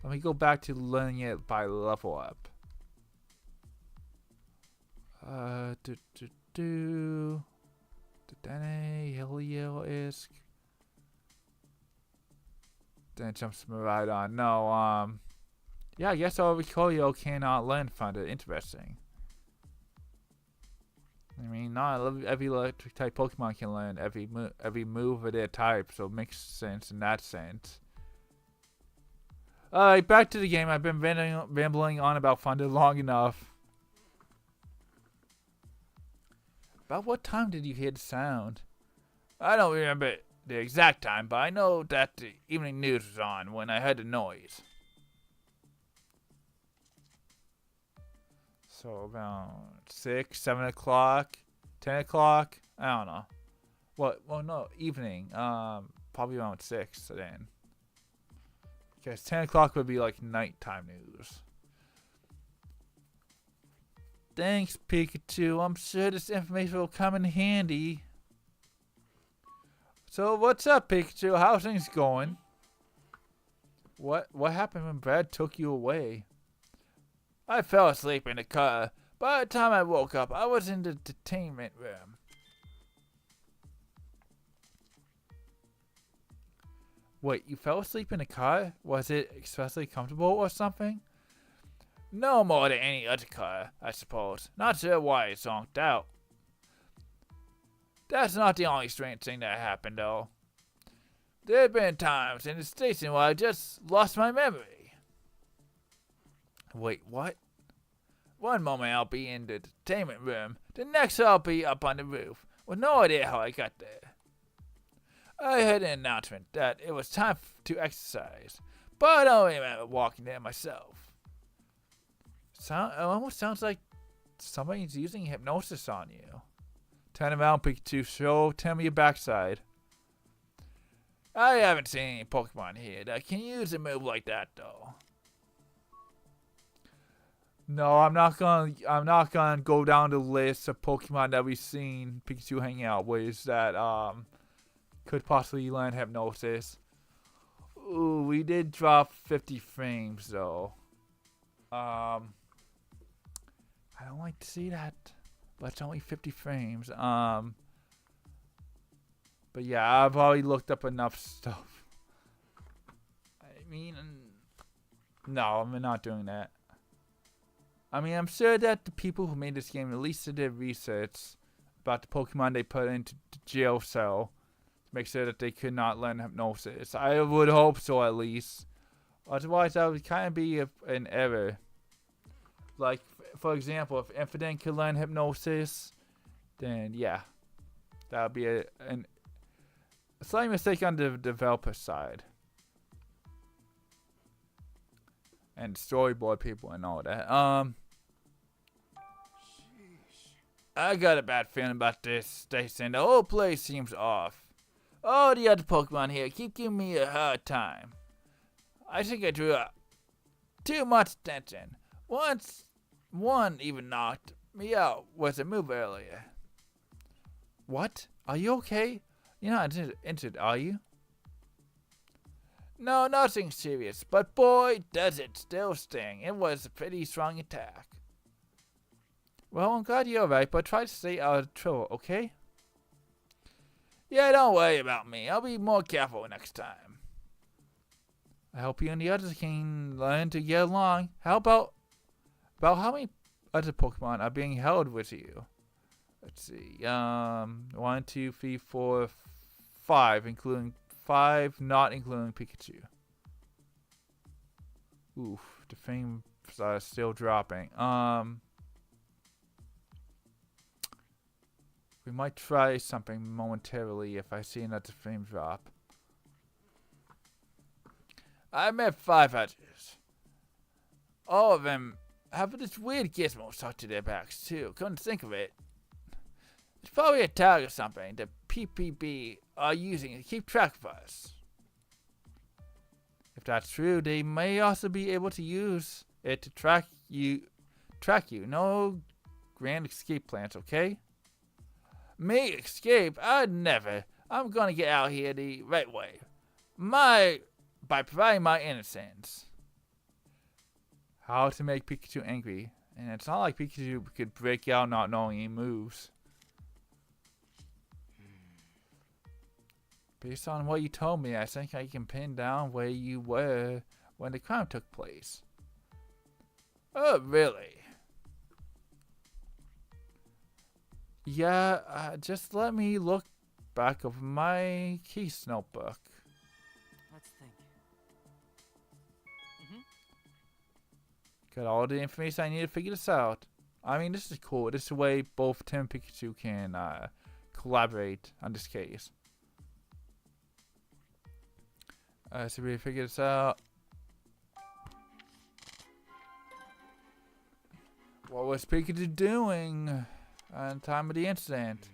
Let me go back to learning it by level up. Dene, Helio-isk. Then it jumps me right on. No, yeah, I guess Oricorio cannot land funded. Interesting. I mean, not every electric type Pokemon can learn every move of their type, so it makes sense in that sense. Alright, back to the game. I've been rambling on about funded long enough. About what time did you hear the sound? I don't remember the exact time, but I know that the evening news was on when I heard the noise. So about 6, 7 o'clock, 10 o'clock. I don't know. What? Well, no, evening. Probably around 6 then. Because 10 o'clock would be like nighttime news. Thanks, Pikachu. I'm sure this information will come in handy. So, what's up, Pikachu? How's things going? What happened when Brad took you away? I fell asleep in the car. By the time I woke up, I was in the detainment room. Wait, you fell asleep in the car? Was it especially comfortable or something? No more than any other car, I suppose. Not sure why it zonked out. That's not the only strange thing that happened, though. There have been times in the station where I just lost my memory. Wait, what? One moment I'll be in the entertainment room, the next I'll be up on the roof, with no idea how I got there. I heard an announcement that it was time to exercise, but I don't remember walking there myself. It almost sounds like somebody's using hypnosis on you. Turn around, Pikachu. Tell me your backside. I haven't seen any Pokemon here that can use a move like that, though. No, I'm not gonna go down the list of Pokemon that we've seen Pikachu hang out with that could possibly learn hypnosis. Ooh, we did drop 50 frames though. I don't like to see that, but it's only 50 frames. But yeah, I've already looked up enough stuff. I mean, no, I'm not doing that. I mean, I'm sure that the people who made this game at least did their research about the Pokemon they put into the jail cell to make sure that they could not learn hypnosis. I would hope so, at least. Otherwise, that would kind of be an error. Like, for example, if Infinite could learn hypnosis, then yeah, that would be a slight mistake on the developer side. And storyboard people and all that. I got a bad feeling about this station. The whole place seems off. All the other Pokemon here keep giving me a hard time. I think I drew up too much attention. One even knocked me out with a move earlier. What? Are you okay? You're not injured, are you? No, nothing serious, but boy, does it still sting. It was a pretty strong attack. Well, I'm glad you're alright, but try to stay out of trouble, okay? Yeah, don't worry about me. I'll be more careful next time. I hope you and the others can learn to get along. How about how many other Pokemon are being held with you? Let's see. 1, 2, 3, 4, 5, including 5, not including Pikachu. Oof, the frames are still dropping. We might try something momentarily if I see another frame drop. I met 5 others. All of them have this weird gizmo stuck to their backs too. Couldn't think of it. It's probably a tag or something the PPB are using to keep track of us. If that's true, they may also be able to use it to track you. No grand escape plans, okay? Me escape? I'd never. I'm gonna get out here the right way. By providing my innocence. How to make Pikachu angry. And it's not like Pikachu could break out not knowing he moves. Based on what you told me, I think I can pin down where you were when the crime took place. Oh, really? Yeah, just let me look back of my case notebook. Let's think. Got all the information I need to figure this out. I mean, this is cool. This is the way both Tim and Pikachu can collaborate on this case. So we figure this out. What was Pikachu doing on the time of the incident?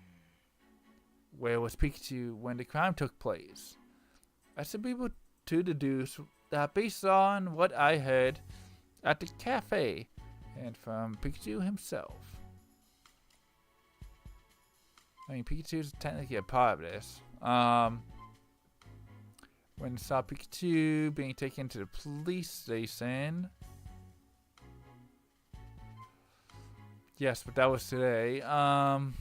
Where was Pikachu when the crime took place? I should be able to deduce that based on what I heard at the cafe and from Pikachu himself. I mean, Pikachu's technically a part of this. When I saw Pikachu being taken to the police station. Yes, but that was today. Pikachu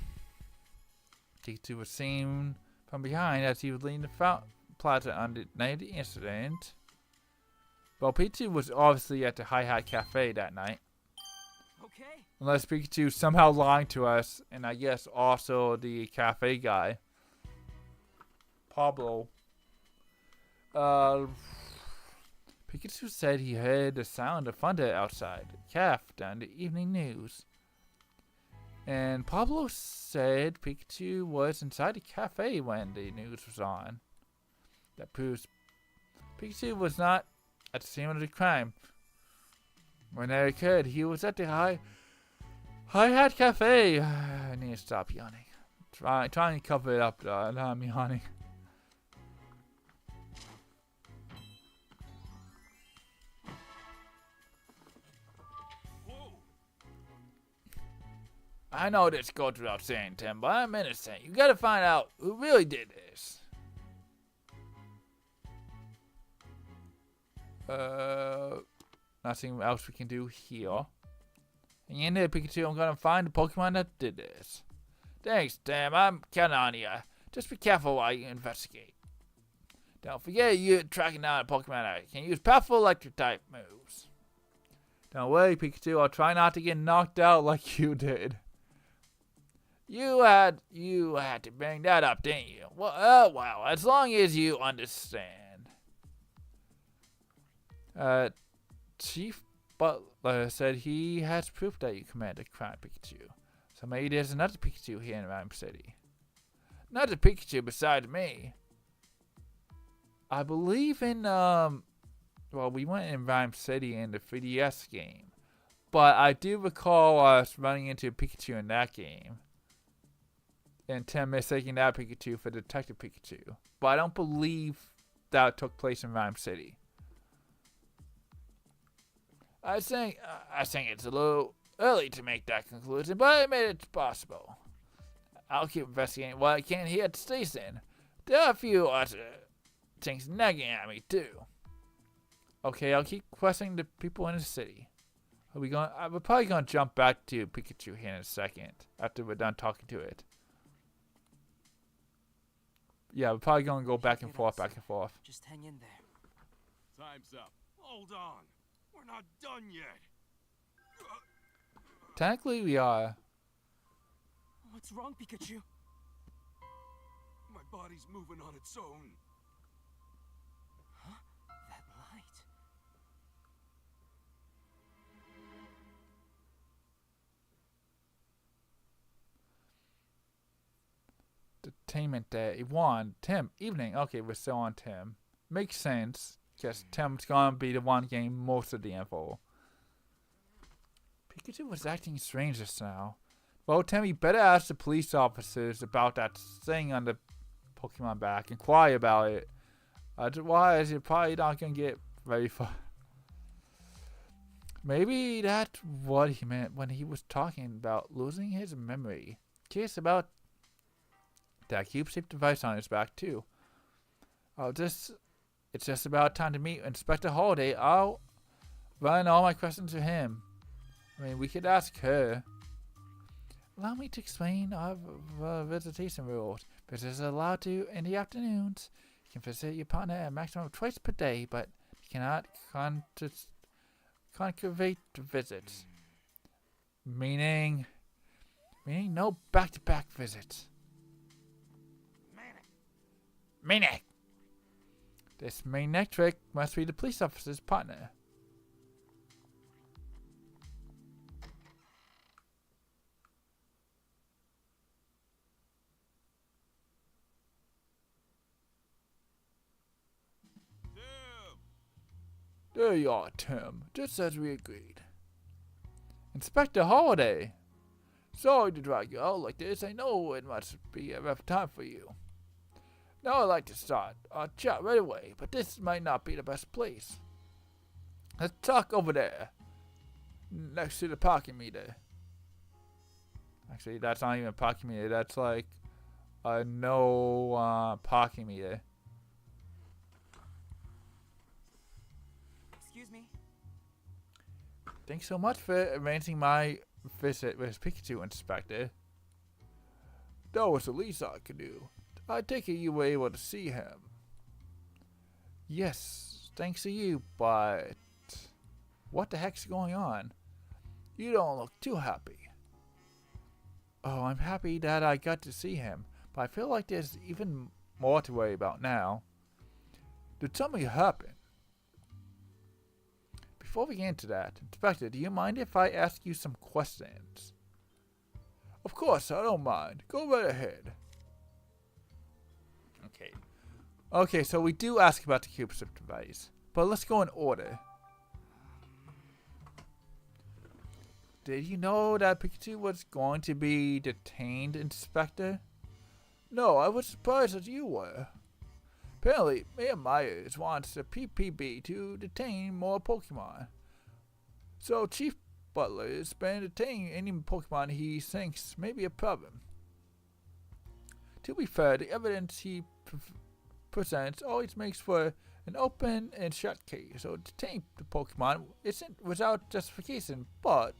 was seen from behind as he was leaving the fountain plaza on the night of the incident. Well, Pikachu was obviously at the Hi Hat Cafe that night. Okay. Unless Pikachu somehow lied to us, and I guess also the cafe guy. Pablo. Pikachu said he heard the sound of thunder outside the cafe during the evening news. And Pablo said Pikachu was inside the cafe when the news was on. That proves Pikachu was not at the scene of the crime. When it occurred, he was at the Hi Hat Cafe. I need to stop yawning. Trying to cover it up, though. I'm yawning. I know this goes without saying, Tim, but I'm innocent. You gotta find out who really did this. Nothing else we can do here. And there, Pikachu, I'm gonna find the Pokemon that did this. Thanks, Tim. I'm counting on you. Just be careful while you investigate. Don't forget you're tracking down a Pokemon that can use powerful electric type moves. Don't worry, Pikachu. I'll try not to get knocked out like you did. You had to bring that up, didn't you? Well, well, as long as you understand. Chief butler said he has proof that you committed a crime, Pikachu. So maybe there's another Pikachu here in Rhyme City. Another Pikachu beside me. I believe in, well, we went in Rhyme City in the 3DS game. But I do recall us running into Pikachu in that game. And Tim mistaking that Pikachu for Detective Pikachu. But I don't believe that took place in Rhyme City. I think it's a little early to make that conclusion, but I admit it's possible. I'll keep investigating what I can here at the station. There are a few other things nagging at me too. Okay, I'll keep questioning the people in the city. We're probably gonna jump back to Pikachu here in a second after we're done talking to it. Yeah, we're probably gonna go back and forth. Just hang in there. Time's up. Hold on. We're not done yet. Technically, we are. What's wrong, Pikachu? My body's moving on its own. Huh? That light. Entertainment Day 1. Tim. Evening. Okay, we're still on Tim. Makes sense. Guess Tim's gonna be the one getting most of the info. Pikachu was acting strange just now. Well, Tim, you better ask the police officers about that thing on the Pokemon back. Inquire about it. Otherwise, you're probably not gonna get very far. Maybe that's what he meant when he was talking about losing his memory. Curious about that cube-shaped device on his back, too. It's just about time to meet Inspector Holiday. I'll run all my questions to him. I mean, we could ask her. Allow me to explain our visitation rules. Visitors are allowed to in the afternoons. You can visit your partner a maximum of twice per day, but you cannot concavate the visits. Meaning no back-to-back visits. Maniac! This maniac trick must be the police officer's partner. There you are, Tim. Just as we agreed. Inspector Holiday! Sorry to drag you out like this. I know it must be a rough time for you. Now I'd like to start our chat right away, but this might not be the best place. Let's talk over there, next to the parking meter. Actually, that's not even a parking meter. That's like a no parking meter. Excuse me. Thanks so much for arranging my visit with Pikachu, Inspector. That was the least I could do. I take it you were able to see him. Yes, thanks to you, but what the heck's going on? You don't look too happy. Oh, I'm happy that I got to see him, but I feel like there's even more to worry about now. Did something happen? Before we get into that, Inspector, do you mind if I ask you some questions? Of course, I don't mind. Go right ahead. Okay, so we do ask about the cube-shaped device, but let's go in order. Did you know that Pikachu was going to be detained, Inspector? No, I was surprised that you were. Apparently, Mayor Myers wants the PPB to detain more Pokemon. So Chief Butler has been detaining any Pokemon he thinks may be a problem. To be fair, the evidence he presents always makes for an open and shut case, so detaining the Pokemon isn't without justification, but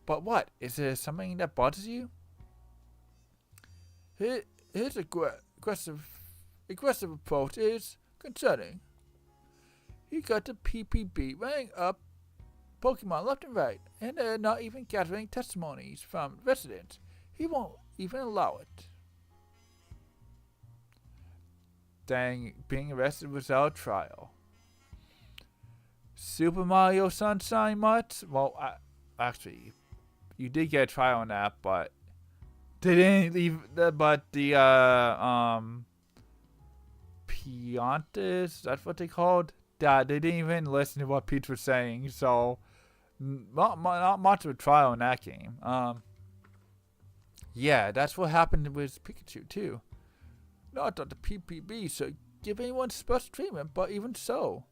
what? Is there something that bothers you? His aggressive approach is concerning. He got the PPB running up Pokemon left and right, and they're not even gathering testimonies from residents. He won't even allow it. Dang, being arrested without trial. Super Mario Sunshine much? Well, actually, you did get a try on that, but they didn't leave. But the Piantis, that's what they called. Yeah, they didn't even listen to what Peach was saying, so not much of a try on that game. Yeah, that's what happened with Pikachu too. Not that the PPB should give anyone special treatment, but even so,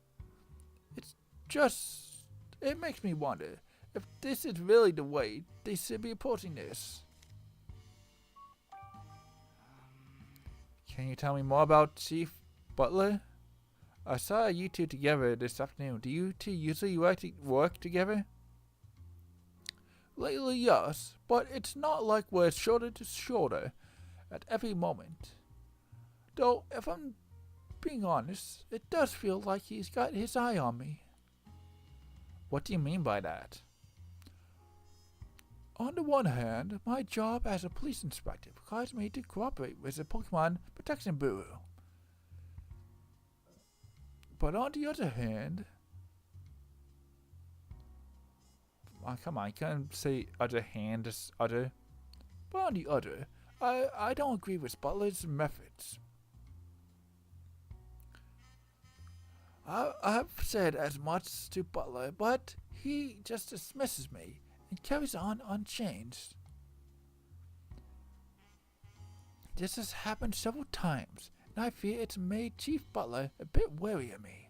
it makes me wonder if this is really the way they should be approaching this. Can you tell me more about Chief Butler? I saw you two together this afternoon. Do you two usually work together? Lately, yes, but it's not like we're shoulder to shoulder at every moment. Though, if I'm being honest, it does feel like he's got his eye on me. What do you mean by that? On the one hand, my job as a police inspector requires me to cooperate with the Pokemon Protection Bureau. But on the other hand, come on, you can't say other hand, just other. But on the other, I don't agree with Butler's methods. I've said as much to Butler, but he just dismisses me and carries on unchanged. This has happened several times, and I fear it's made Chief Butler a bit wary of me.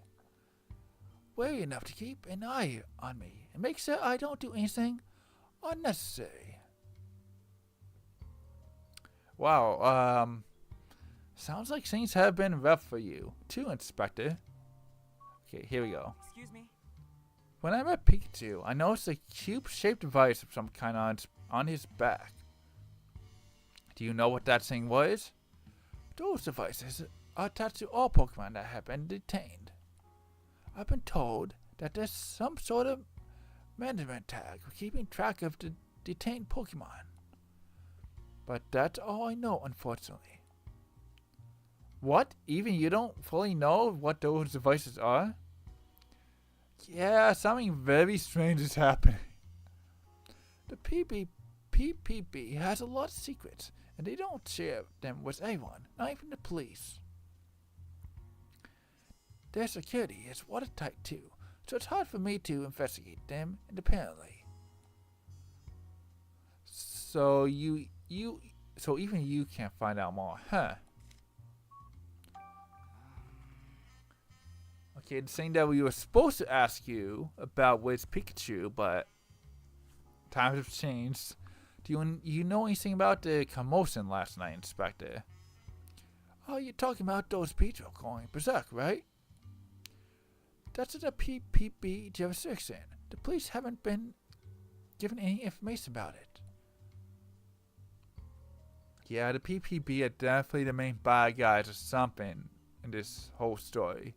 Wary enough to keep an eye on me and make sure I don't do anything unnecessary. Wow, sounds like things have been rough for you, too, Inspector. Okay, here we go. Excuse me? When I met Pikachu, I noticed a cube-shaped device of some kind on his back. Do you know what that thing was? Those devices are attached to all Pokemon that have been detained. I've been told that there's some sort of management tag for keeping track of the detained Pokemon. But that's all I know, unfortunately. What? Even you don't fully know what those devices are? Yeah, something very strange is happening. The PPB has a lot of secrets, and they don't share them with anyone, not even the police. Their security is watertight too, so it's hard for me to investigate them independently. So so even you can't find out more, huh? Okay, the thing that we were supposed to ask you about was Pikachu, but times have changed. Do you know anything about the commotion last night, Inspector? Oh, you're talking about those people going berserk, right? That's the PPB jurisdiction. The police haven't been given any information about it. Yeah, the PPB are definitely the main bad guys or something in this whole story.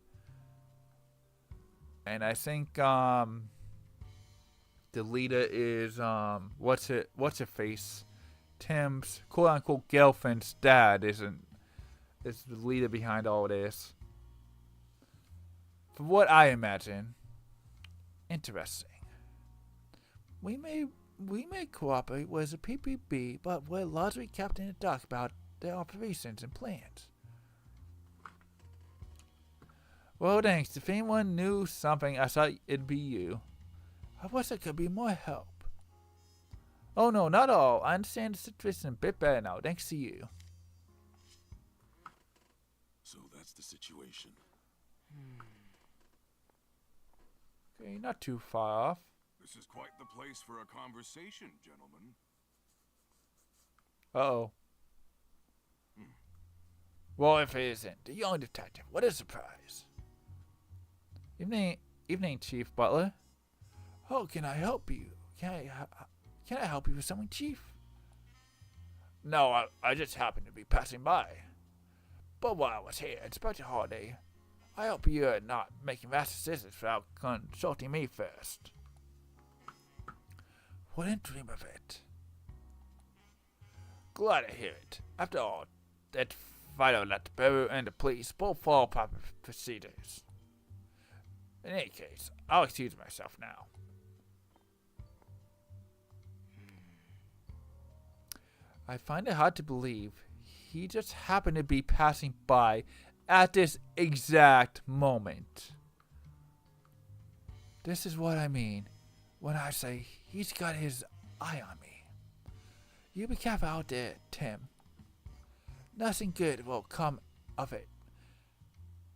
And I think the leader is what's her face? Tim's quote unquote girlfriend's dad is the leader behind all this. From what I imagine. Interesting. We may cooperate with the PPB, but we're largely kept in the dark about their operations and plans. Well, thanks. If anyone knew something, I thought it'd be you. I wish I could be more help. Oh no, not all. I understand the situation a bit better now, thanks to you. So that's the situation. Okay, not too far off. This is quite the place for a conversation, gentlemen. Uh-oh. Well, if it isn't, the young detective, what a surprise. Evening, Chief Butler. Oh, can I help you? Can I help you with something, Chief? No, I just happened to be passing by. But while I was here, Inspector Holiday, I hope you're not making rash decisions without consulting me first. Wouldn't dream of it. Glad to hear it. After all, it's vital that the Bureau and the police both follow proper procedures. In any case, I'll excuse myself now. I find it hard to believe he just happened to be passing by at this exact moment. This is what I mean when I say he's got his eye on me. You be careful out there, Tim. Nothing good will come of it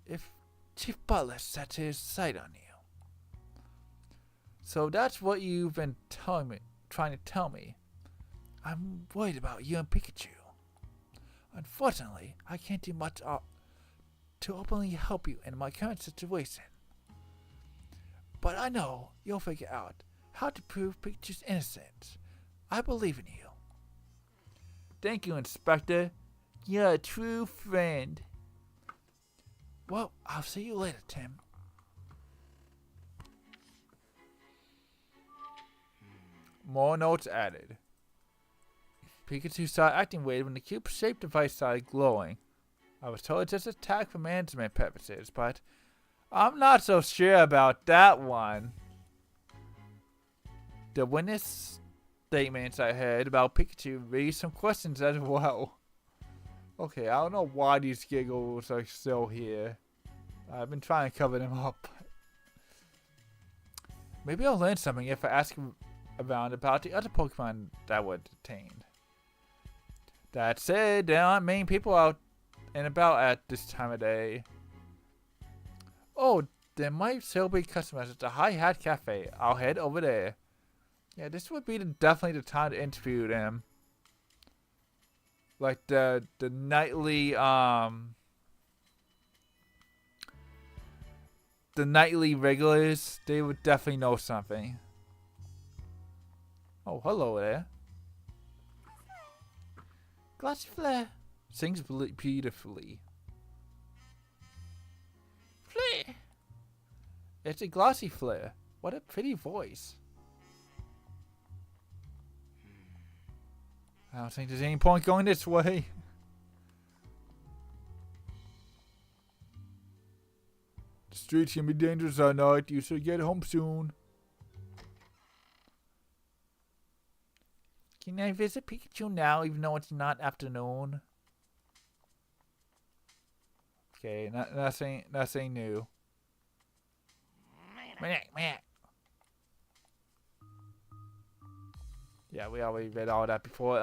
if Chief Butler sets his sight on you. So that's what you've been trying to tell me. I'm worried about you and Pikachu. Unfortunately, I can't do much to openly help you in my current situation. But I know you'll figure out how to prove Pikachu's innocence. I believe in you. Thank you, Inspector. You're a true friend. Well, I'll see you later, Tim. More notes added. Pikachu started acting weird when the cube-shaped device started glowing. I was told it's just attack for management purposes, but I'm not so sure about that one. The witness statements I heard about Pikachu raised some questions as well. Okay, I don't know why these giggles are still here. I've been trying to cover them up. Maybe I'll learn something if I ask around about the other Pokemon that were detained. That said, there aren't many people out and about at this time of day. Oh, there might still be customers at the High Hat Cafe. I'll head over there. Yeah, this would be definitely the time to interview them. Like the nightly regulars, they would definitely know something. Oh, hello there. Glossy Flare sings beautifully. Flare! It's a Glossy Flare. What a pretty voice. I don't think there's any point going this way. The streets can be dangerous at night. You should get home soon. Can I visit Pikachu now, even though it's not afternoon? Okay, nothing new. Yeah, we already read all that before.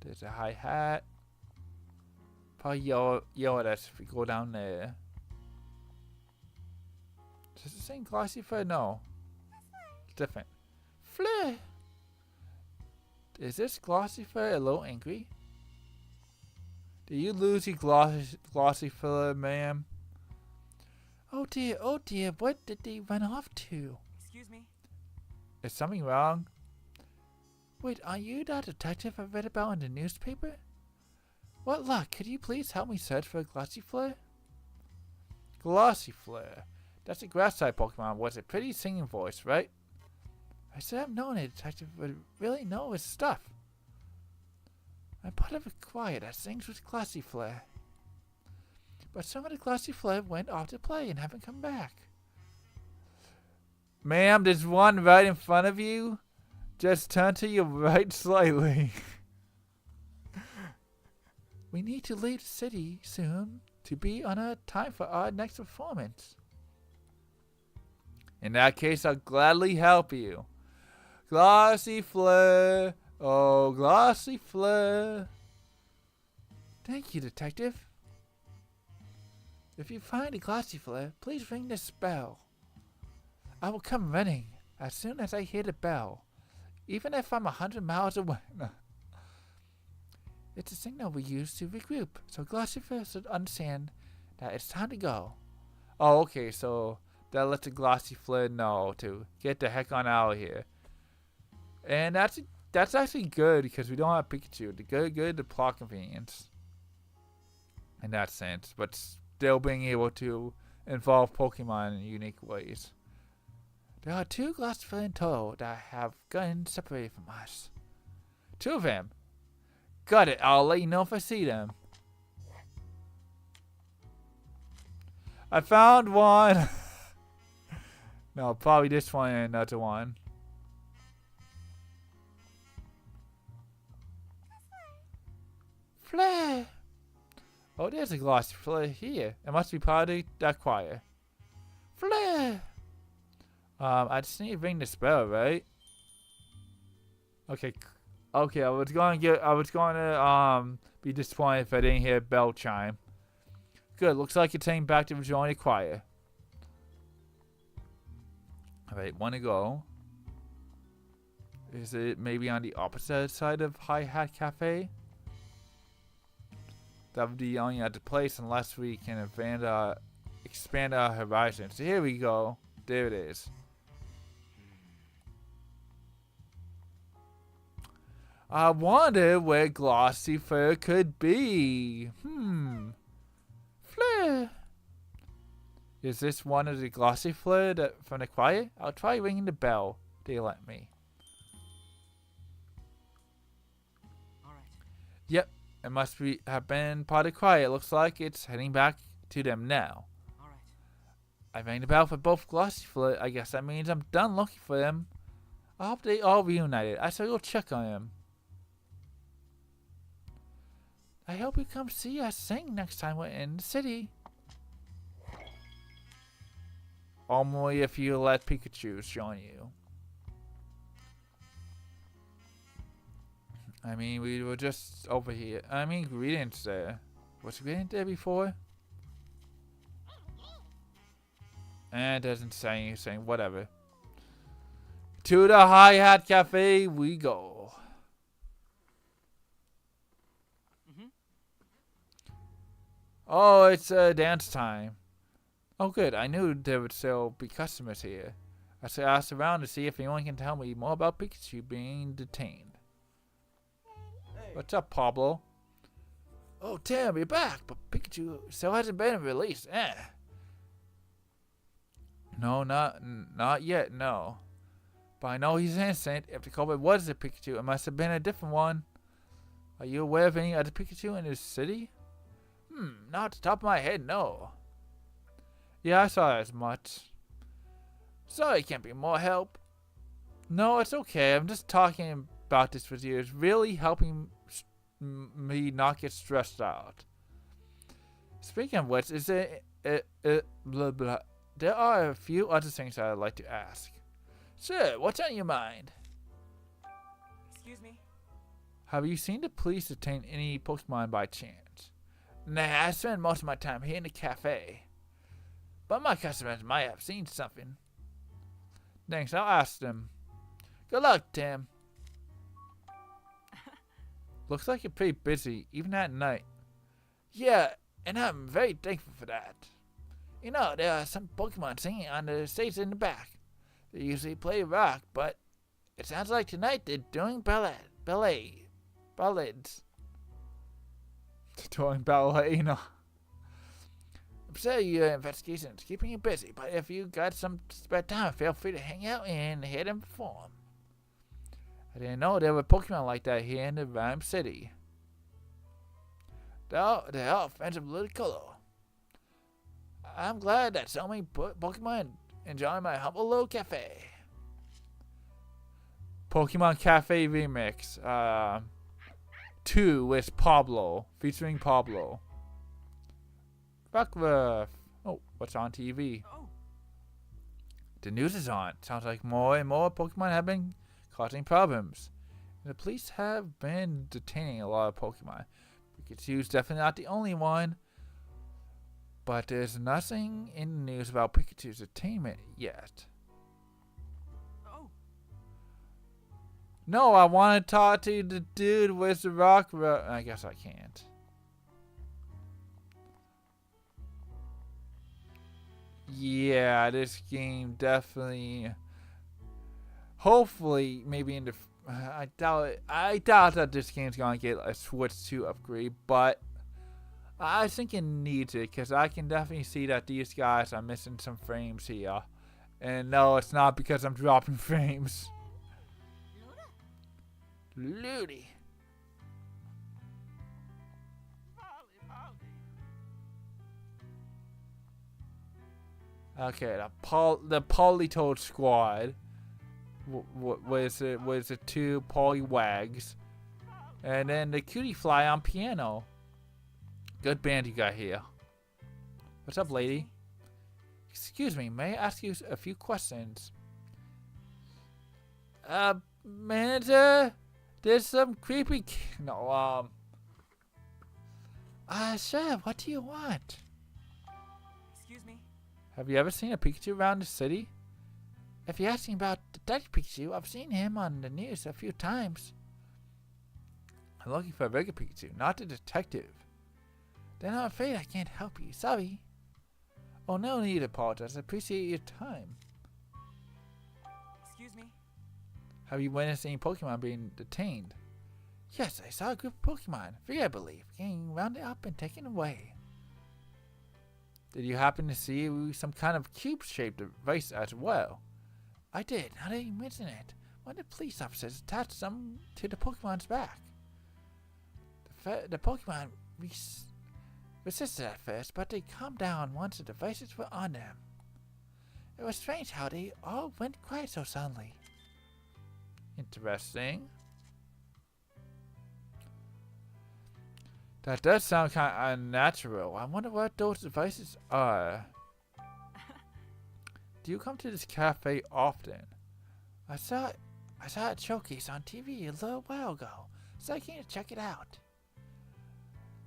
There's a hi-hat. Probably yell at us if we go down there. Does it say Glossy Flare? No. It's different. Flare! Is this Glossy Flare a little angry? Did you lose your Glossy Flare, ma'am? Oh dear, what did they run off to? Excuse me? Is something wrong? Wait, are you that detective I read about in the newspaper? What luck, could you please help me search for a Glossy Flare? Glossy Flare. That's a grass-type Pokemon with a pretty singing voice, right? I should have known a detective would really know his stuff. I'm part of a choir that sings with Glossy Flare. But some of the Glossy Flare went off to play and haven't come back. Ma'am, there's one right in front of you. Just turn to your right slightly. We need to leave the city soon to be on our time for our next performance. In that case, I'll gladly help you. Glossy Flare, oh Glossy Flare. Thank you, detective. If you find a Glossy Flare, please ring this bell. I will come running as soon as I hear the bell, even if I'm 100 miles away. It's a signal we use to regroup, so Glossy Flare should understand that it's time to go. Oh, okay, so that lets the Glossy Flare know to get the heck on out of here. And that's actually good because we don't have Pikachu. The good the plot convenience in that sense, but still being able to involve Pokemon in unique ways. There are 2 Glossifleur in total that have gotten separated from us. 2 of them. Got it. I'll let you know if I see them. I found one. No, probably this one and another one. Flare. Oh, there's a Glossifleur here. It must be part of that choir. Flare. I just need to ring the bell, right? Okay. Okay, I was gonna be disappointed if I didn't hear a bell chime. Good, looks like it's heading back to join the choir. Alright, one to go. Is it maybe on the opposite side of Hi-Hat Cafe? That would be the only other place unless we can expand our horizons. Here we go. There it is. I wonder where Glossifleur could be. Fleur. Is this one of the Glossifleur from the choir? I'll try ringing the bell. They let me. Alright. Yep, it must have been part of the choir. It looks like it's heading back to them now. Alright. I rang the bell for both Glossifleur. I guess that means I'm done looking for them. I hope they all reunited. I shall go check on them. I hope you come see us sing next time we're in the city. Only if you let Pikachu join you. I mean, we were just over here. I mean, Greedent's there. Was Greedent there before? And it doesn't say anything. Whatever. To the Hi-Hat Cafe we go. Oh, it's dance time. Oh, good. I knew there would still be customers here. I should ask around to see if anyone can tell me more about Pikachu being detained. Hey. What's up, Pablo? Oh, Tim, you're back, but Pikachu still hasn't been released. No, not yet, no. But I know he's innocent. If the culprit was a Pikachu, it must have been a different one. Are you aware of any other Pikachu in this city? Not at the top of my head, no. Yeah, I saw as much. Sorry, can't be more help. No, it's okay. I'm just talking about this with you. It's really helping me not get stressed out. Speaking of which, is there blah blah. There are a few other things I'd like to ask. Sure, what's on your mind? Excuse me? Have you seen the police detain any Pokemon by chance? Nah, I spend most of my time here in the cafe. But my customers might have seen something. Thanks, I'll ask them. Good luck, Tim. Looks like you're pretty busy, even at night. Yeah, and I'm very thankful for that. You know, there are some Pokemon singing on the stage in the back. They usually play rock, but it sounds like tonight they're doing ballads. Doing ballet, you know. I'm sure your investigation is keeping you busy, but if you got some spare time, feel free to hang out and hear them perform. I didn't know there were Pokemon like that here in the Rhyme City. They're all fans of Ludicolo. I'm glad that so many Pokemon enjoy my humble little cafe. Pokemon Cafe Remix. 2 with Pablo, featuring Pablo. Rockruff. Oh, what's on TV? Oh. The news is on. Sounds like more and more Pokemon have been causing problems. And the police have been detaining a lot of Pokemon. Pikachu's definitely not the only one. But there's nothing in the news about Pikachu's detainment yet. No, I want to talk to the dude with the rock. I guess I can't. Yeah, this game definitely. Hopefully, maybe in the. I doubt it. I doubt that this game's gonna get a Switch 2 upgrade, but I think it needs it because I can definitely see that these guys are missing some frames here, And no, it's not because I'm dropping frames. Ludi. Okay, the Polytoad squad was the two Polywags, and then the Cutie Fly on piano. Good band you got here. What's up, lady? Excuse me, may I ask you a few questions? Manager, there's some creepy. No, sir, what do you want? Excuse me? Have you ever seen a Pikachu around the city? If you're asking about Detective Pikachu, I've seen him on the news a few times. I'm looking for a regular Pikachu, not a detective. Then I'm afraid I can't help you. Sorry. Oh, no need to apologize. I appreciate your time. Excuse me? Have you witnessed any Pokemon being detained? Yes, I saw a group of Pokemon, 3 I believe, getting rounded up and taken away. Did you happen to see some kind of cube-shaped device as well? I did. Now that you mention it, one of the police officers attached some to the Pokemon's back. The Pokemon resisted at first, but they calmed down once the devices were on them. It was strange how they all went quiet so suddenly. Interesting. That does sound kind of unnatural. I wonder what those devices are. Do you come to this cafe often? I saw it showcased on TV a little while ago, so I came to check it out.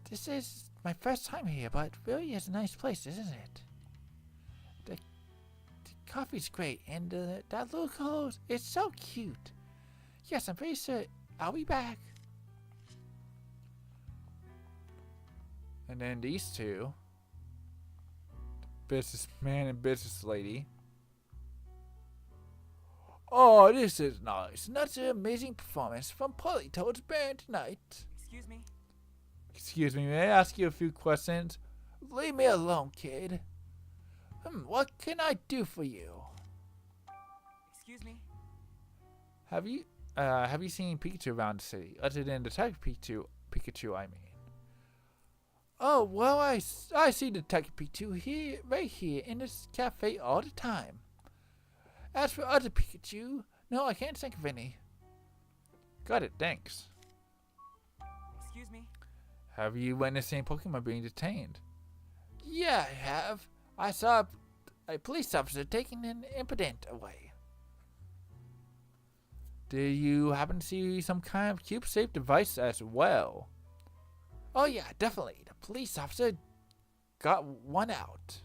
This is my first time here, but it really is a nice place, isn't it? The coffee's great, and that little girl is so cute. Yes, I'm pretty sure I'll be back. And then these two, businessman and business lady. Oh, this is nice. That's an amazing performance from Polytoad's band tonight. Excuse me? Excuse me, may I ask you a few questions? Leave me alone, kid. What can I do for you? Excuse me? Have you seen Pikachu around the city, other than Detective Pikachu, I mean? Oh, well, I see Detective Pikachu right here in this cafe all the time. As for other Pikachu, no, I can't think of any. Got it, thanks. Excuse me? Have you witnessed any Pokemon being detained? Yeah, I have. I saw a police officer taking an impediment away. Did you happen to see some kind of cube-shaped device as well? Oh yeah, definitely. The police officer got one out.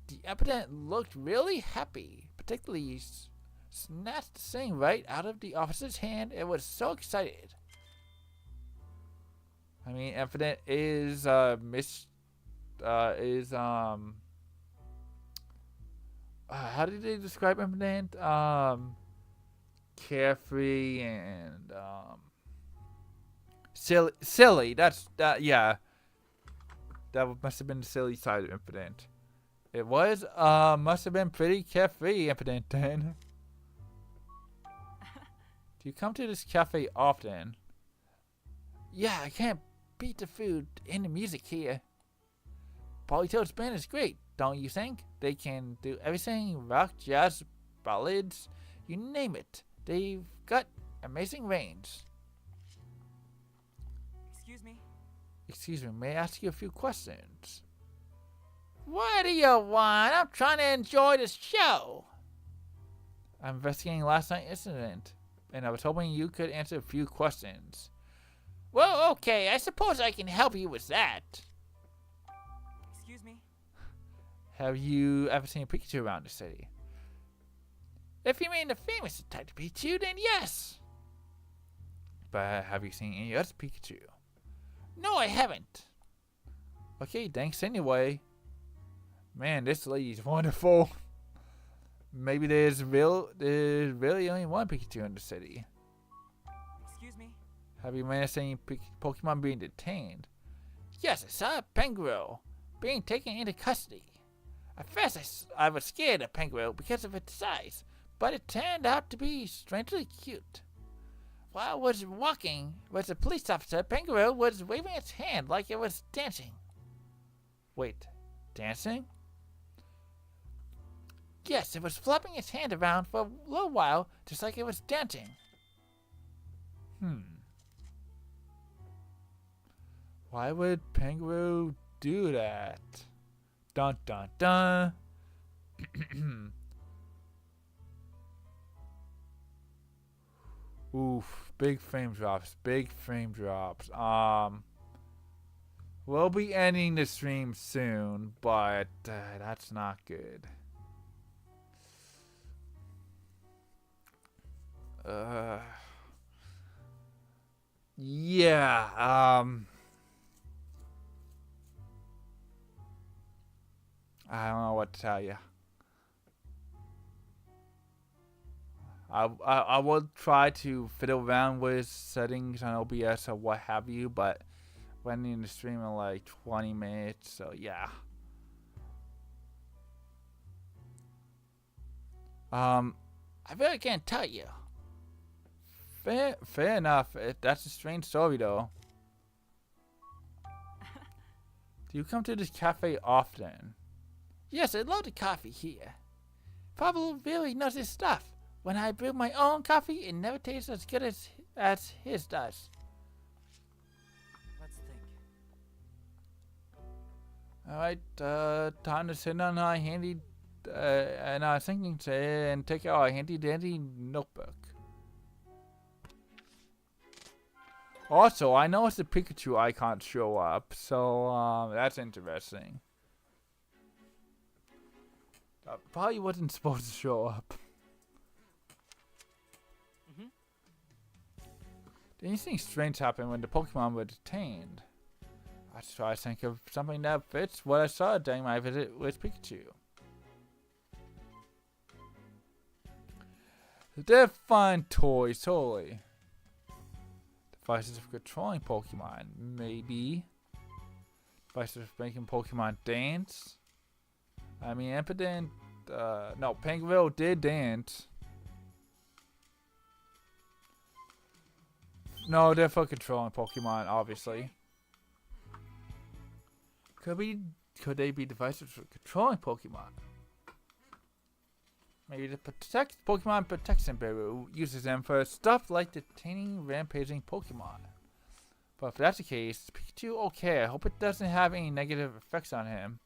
The impediment looked really happy, particularly snatched the thing right out of the officer's hand and was so excited. I mean, impediment is how did they describe impediment? Carefree and silly. Yeah. That must have been the silly side of impediment. It was must have been pretty carefree impediment then. Do you come to this cafe often? Yeah, I can't beat the food and the music here. Polytoad's band is great, don't you think? They can do everything: rock, jazz, ballads, you name it. They've got amazing range. Excuse me? Excuse me, may I ask you a few questions? What do you want? I'm trying to enjoy the show. I'm investigating last night's incident, and I was hoping you could answer a few questions. Well, okay, I suppose I can help you with that. Excuse me? Have you ever seen a Pikachu around the city? If you mean the famous Untitled Pikachu, then yes. But have you seen any other Pikachu? No, I haven't. Okay, thanks anyway. Man, this lady's wonderful. Maybe there's really only one Pikachu in the city. Excuse me? Have you managed any Pokemon being detained? Yes, I saw a Pangoro being taken into custody. At first, I was scared of Penguin because of its size, but it turned out to be strangely cute. While I was walking with the police officer, Penguin was waving its hand like it was dancing. Wait, dancing? Yes, it was flopping its hand around for a little while, just like it was dancing. Why would Penguin do that? Dun dun dun. Oof, big frame drops, big frame drops. We'll be ending the stream soon, but that's not good. Yeah, I don't know what to tell you. I will try to fiddle around with settings on OBS or what have you, but we're ending the stream in like 20 minutes, so yeah. I really can't tell you. Fair enough. That's a strange story, though. Do you come to this cafe often? Yes, I love the coffee here. Pablo really knows his stuff. When I brew my own coffee, it never tastes as good as his does. Let's think. Alright, time to sit on our handy and our thinking chair and take out our handy dandy notebook. Also, I noticed the Pikachu icon show up, so that's interesting. That probably wasn't supposed to show up. Anything strange happened when the Pokemon were detained. I try to think of something that fits what I saw during my visit with Pikachu. They're fine toys, totally. Devices for controlling Pokemon, maybe. Devices for making Pokemon dance. I mean, Impident, no, Pinkville did dance. No, they're for controlling Pokemon, obviously. Could they be devices for controlling Pokemon? Maybe the Pokemon Protection Bureau uses them for stuff like detaining rampaging Pokemon. But if that's the case, Pikachu okay. I hope it doesn't have any negative effects on him.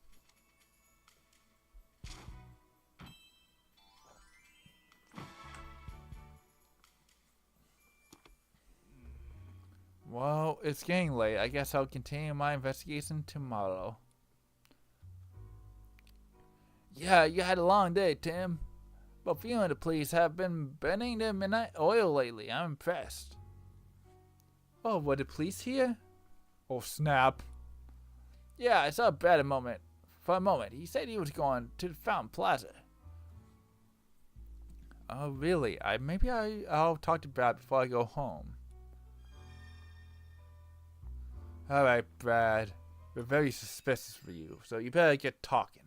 Well, it's getting late. I guess I'll continue my investigation tomorrow. Yeah, you had a long day, Tim. But few of the police have been burning the midnight oil lately. I'm impressed. Oh, were the police here? Oh, snap. Yeah, I saw Brad for a moment. He said he was going to the Fountain Plaza. Oh, really? Maybe I'll talk to Brad before I go home. Alright, Brad. We're very suspicious for you, so you better get talking.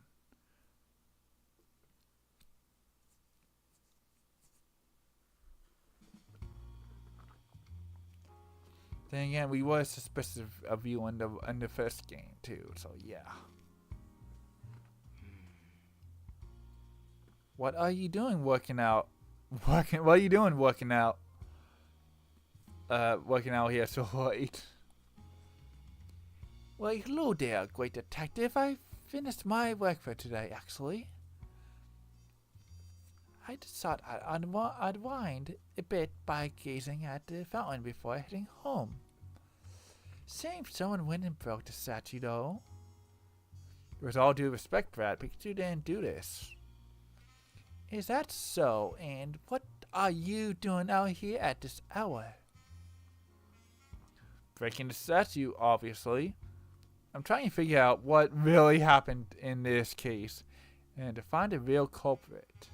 Then again, we were suspicious of you in the first game too, so yeah. What are you doing working out? What are you doing working out? Working out here so late. Well, hello there, great detective. I finished my work for today, actually. I just thought I'd unwind a bit by gazing at the fountain before heading home. Shame someone went and broke the statue, though. With all due respect, Brad, Pikachu didn't do this. Is that so? And what are you doing out here at this hour? Breaking the statue, obviously. I'm trying to figure out what really happened in this case and to find a real culprit.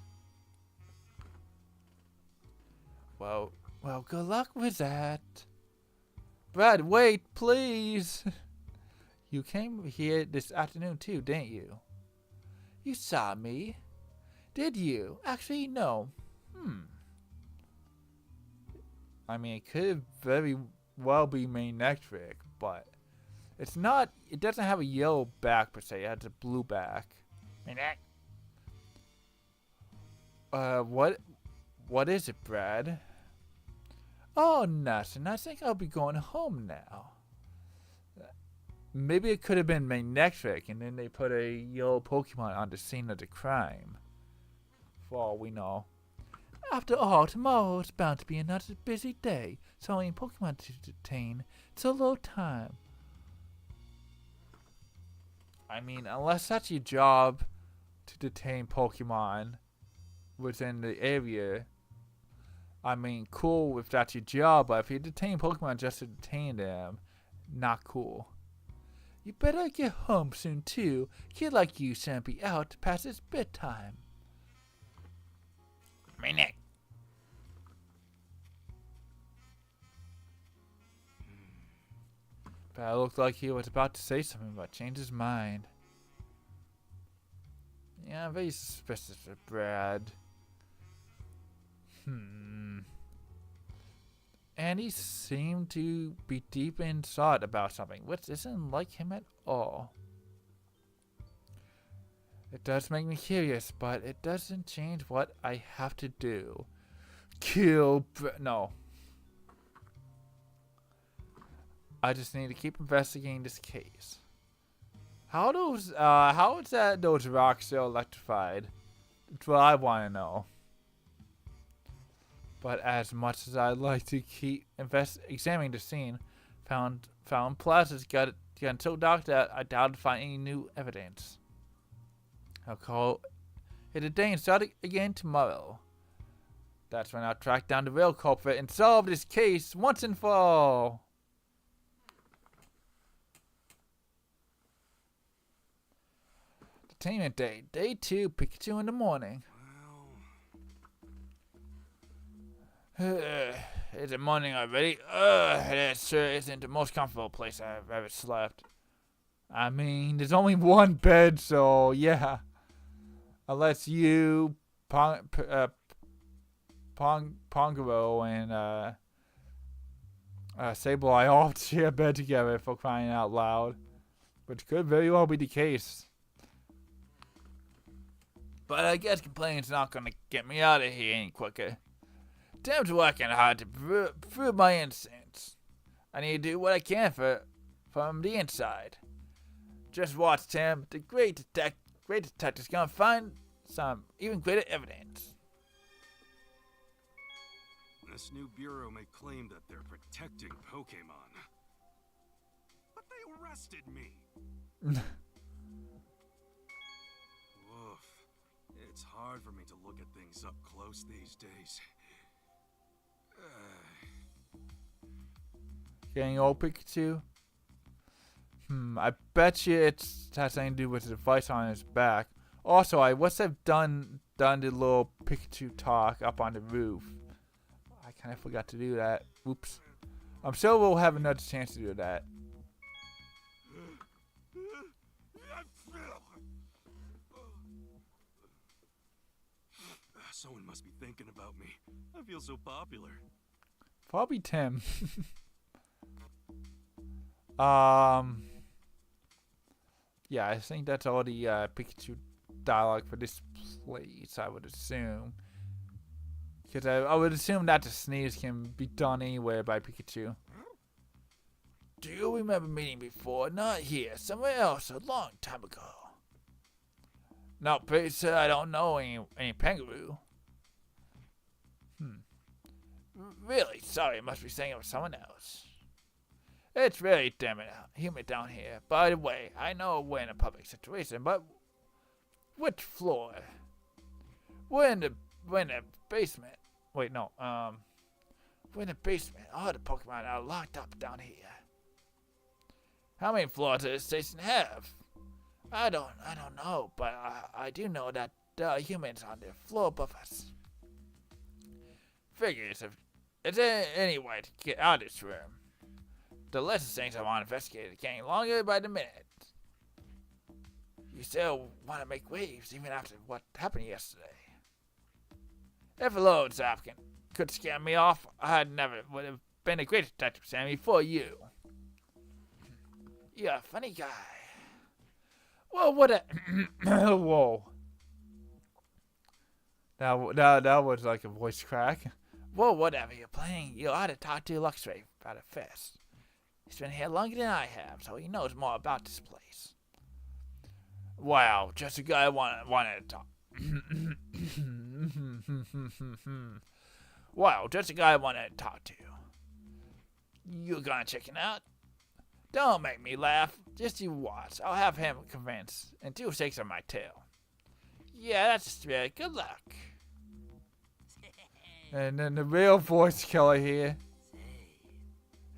Well, good luck with that. Brad, wait, please. You came here this afternoon too, didn't you? You saw me. Did you? Actually, no. I mean, it could very well be magnetic, but it's not. It doesn't have a yellow back per se. It has a blue back. What is it, Brad? Oh, nothing. I think I'll be going home now. Maybe it could have been magnetic, and then they put a yellow Pokemon on the scene of the crime. For all we know. After all, tomorrow is bound to be another busy day, so many Pokemon to detain. It's a low time. I mean, unless that's your job to detain Pokemon within the area. I mean, cool if that's your job, but if you detain Pokemon just to detain them, not cool. You better get home soon too. Kid like you shouldn't be out past its bedtime. Maniac. But it looked like he was about to say something, but changed his mind. Yeah, I'm very suspicious of Brad. And he seemed to be deep in thought about something, which isn't like him at all. It does make me curious, but it doesn't change what I have to do. Kill no. I just need to keep investigating this case. How is that those rocks still electrified? That's what I want to know. But as much as I'd like to keep examining the scene, found Plaza's got so dark that I doubt to find any new evidence. I'll call it a day and start again tomorrow. That's when I'll track down the real culprit and solve this case once and for all. Entertainment Day, Day 2, Pikachu in the morning. Is it morning already? It sure isn't the most comfortable place I've ever slept. I mean, there's only one bed, so yeah. Unless you, Pongoro, and Sableye all share a bed together for crying out loud. Which could very well be the case. But I guess complaining's not gonna get me out of here any quicker. Tim's working hard to prove my innocence. I need to do what I can from the inside. Just watch, Tim. The great detective's gonna find some even greater evidence. This new bureau may claim that they're protecting Pokemon. But they arrested me. Woof. It's hard for me to look at things up close these days. Getting old Pikachu? I bet you it has something to do with the device on his back. Also, I must have done the little Pikachu talk up on the roof. I kind of forgot to do that. Oops. I'm sure we'll have another chance to do that. Someone must be thinking about me. I feel so popular. Probably Tim. Yeah, I think that's all the Pikachu dialogue for this place, I would assume. Because I would assume that the sneeze can be done anywhere by Pikachu. Do you remember meeting before? Not here, somewhere else, a long time ago. No, pretty sure I don't know any Kangaroo. Really? Sorry, I must be saying it was someone else. It's really damn it humid down here. By the way, I know we're in a public situation, but which floor? We're in the basement. Wait, no. We're in the basement. All the Pokemon are locked up down here. How many floors does this station have? I don't know, but I do know that there are humans on the floor above us. Figures. Is there any way to get out of this room? The list of things I want investigated is getting longer by the minute. You still want to make waves even after what happened yesterday. If a load Zapkin could scare me off, would have been a great detective, Sammy, for you. You're a funny guy. Well, what a... Whoa. That was like a voice crack. Well, whatever you're playing, you ought to talk to Luxray about it first. He's been here longer than I have, so he knows more about this place. Wow, just a guy I wanted to talk. Wow, just a guy I wanted to talk to. You gonna check it out? Don't make me laugh. Just you watch. I'll have him convinced, and 2 shakes on my tail. Yeah, that's straight. Good luck. And then the real voice killer here.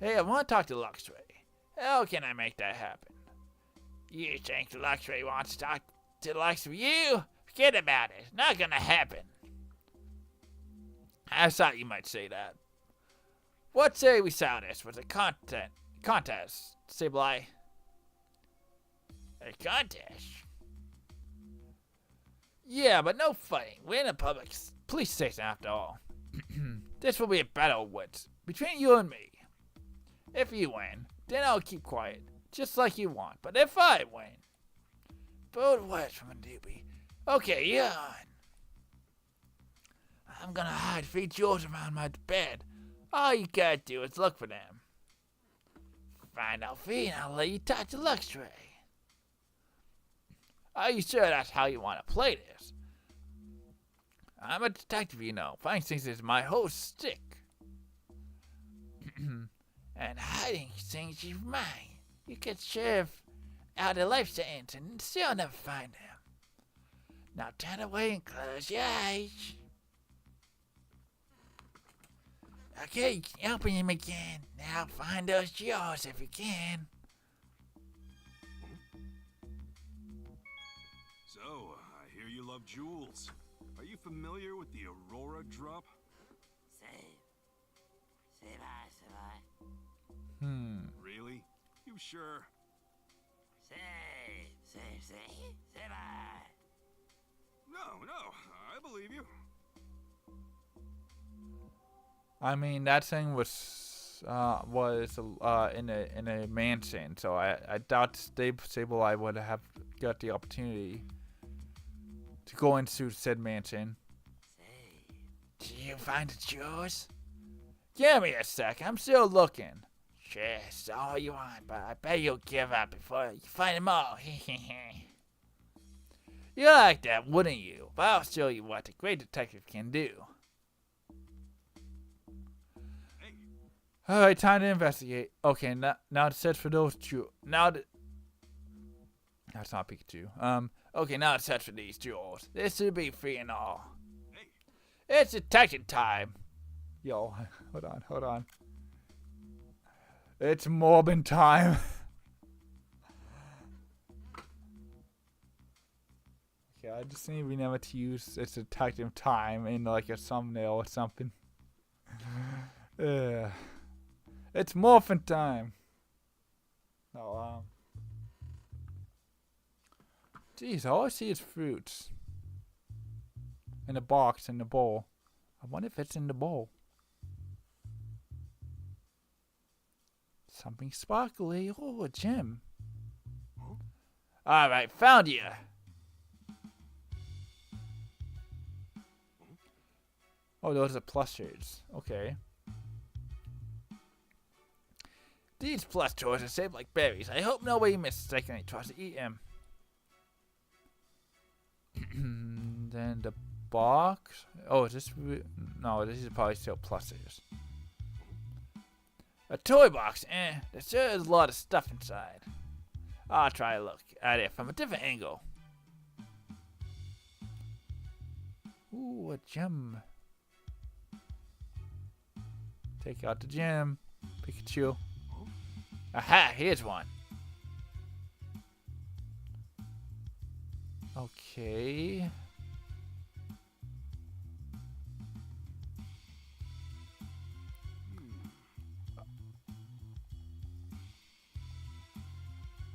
Hey, I want to talk to Luxray. How can I make that happen? You think Luxray wants to talk to the likes of you? Forget about it. Not gonna happen. I thought you might say that. What say we sell this with a contest, Sableye? A contest? Yeah, but no fighting. We're in a public police station after all. This will be a battle of wits between you and me. If you win, then I'll keep quiet, just like you want. But if I win, bold words from a doobie. Okay, you're on. I'm gonna hide 3 jewels around my bed. All you gotta do is look for them. Find out 3 and I'll let you talk to Luxray. Are you sure that's how you want to play this? I'm a detective, you know. Finding things is my whole stick. And hiding things is mine. You can serve out a life sentence and still never find them. Now turn away and close your eyes. Okay, you can open them again. Now find those jewels if you can. So, I hear you love jewels. Are you familiar with the Aurora drop? Really? You sure? No, I believe you. I mean, that thing was in a mansion, so I doubt Sableye would have got the opportunity to go into said mansion. Did you find the jewels? Give me a sec, I'm still looking. Sure, it's all you want, but I bet you'll give up before you find them all. You like that, wouldn't you? But I'll show you what a great detective can do. Alright, time to investigate. Okay, now to search for those jewels. That's not Pikachu. Okay, now to search for these jewels. This should be free and all. It's detective time. Yo, hold on. It's Morbin time. Okay, I just need to remember to use it's detective time in like a thumbnail or something. It's morphin time. Oh, geez, all I see is fruits. In a box, in the bowl. I wonder if it's in the bowl. Something sparkly. Oh, a gem. Alright, found you. Oh, those are plushes. Okay. These plush toys are shaped like berries. I hope nobody mistakenly tries to eat them. Then the box. Oh, is this? No, this is probably still plushes. A toy box, there sure is a lot of stuff inside. I'll try to look at it from a different angle. Ooh, a gem. Take out the gem. Pikachu. Aha, here's one. Okay.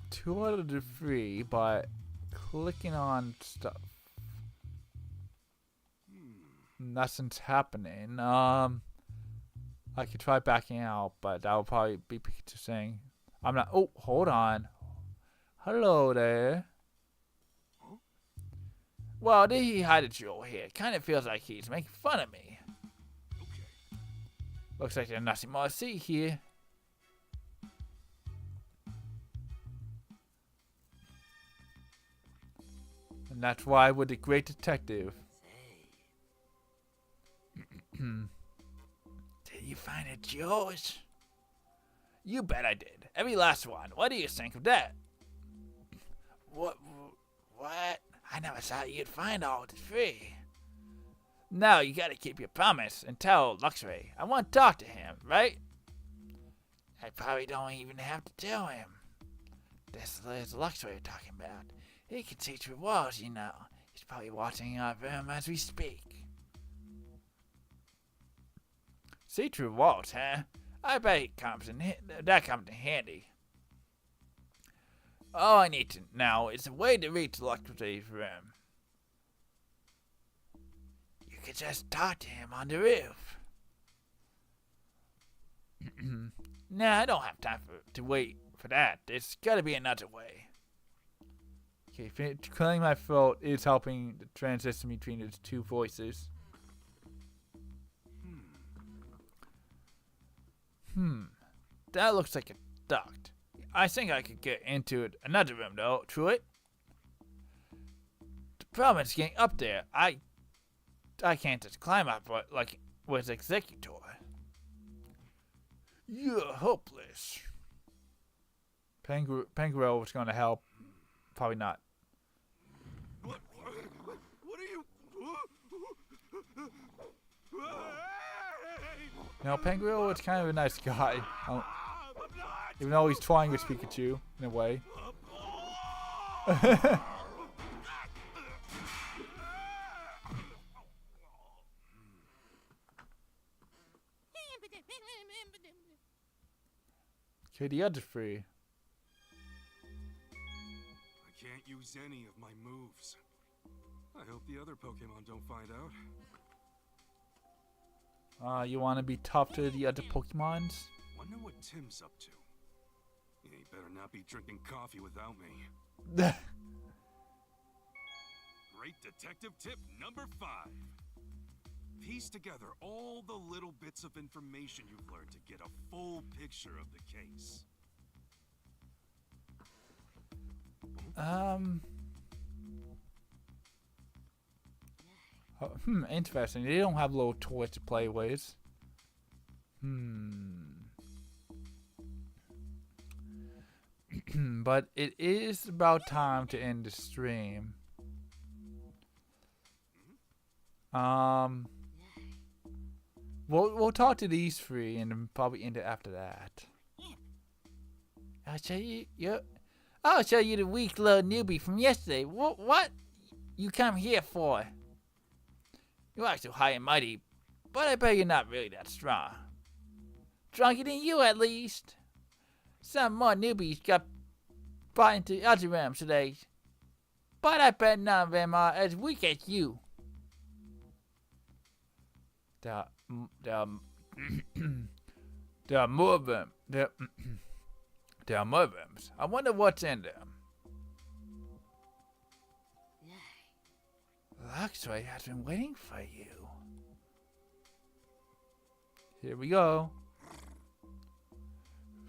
Two out of the 3, but clicking on stuff. Nothing's happening. I could try backing out, but that would probably be Pikachu saying, I'm not. Oh, hold on. Hello there. Well, did he hide a jewel here? Kind of feels like he's making fun of me. Looks like there's nothing more to see here. And that's why we're the great detective. Did you find it yours? You bet I did. Every last one. What do you think of that? What? I never thought you'd find all the three. Now you gotta keep your promise and tell Luxray. I want to talk to him, right? I probably don't even have to tell him. This is Luxray you're talking about. He can see through walls, you know. He's probably watching our room as we speak. See through walls, huh? I bet that comes in handy. All I need to now is a way to reach Luxray's room. You could just talk to him on the roof. Nah, I don't have time to wait for that. There's gotta be another way. Okay, clearing my throat is helping the transition between the two voices. That looks like a duct. I think I could get into another room though, through it. The problem is getting up there. I can't just climb up like with Executor. You're hopeless. Pangoro was going to help. Probably not. What are you? No, Pangoro is kind of a nice guy. Even though he's toying with Pikachu, in a way. Okay, the other three. I can't use any of my moves. I hope the other Pokemon don't find out. You want to be tough to the other Pokemons? Wonder what Tim's up to. He better not be drinking coffee without me. Great detective tip number 5. Piece together all the little bits of information you've learned to get a full picture of the case. Interesting. They don't have little toys to play with. But it is about time to end the stream. We'll talk to these three and then probably end it after that. I'll show you the weak little newbie from yesterday. What you come here for? You act so high and mighty, but I bet you're not really that strong. Stronger than you, at least. Some more newbies got brought into other realms today, but I bet none of them are as weak as you. There are more of them. There are more of them. I wonder what's in them. Luxray has been waiting for you. Here we go.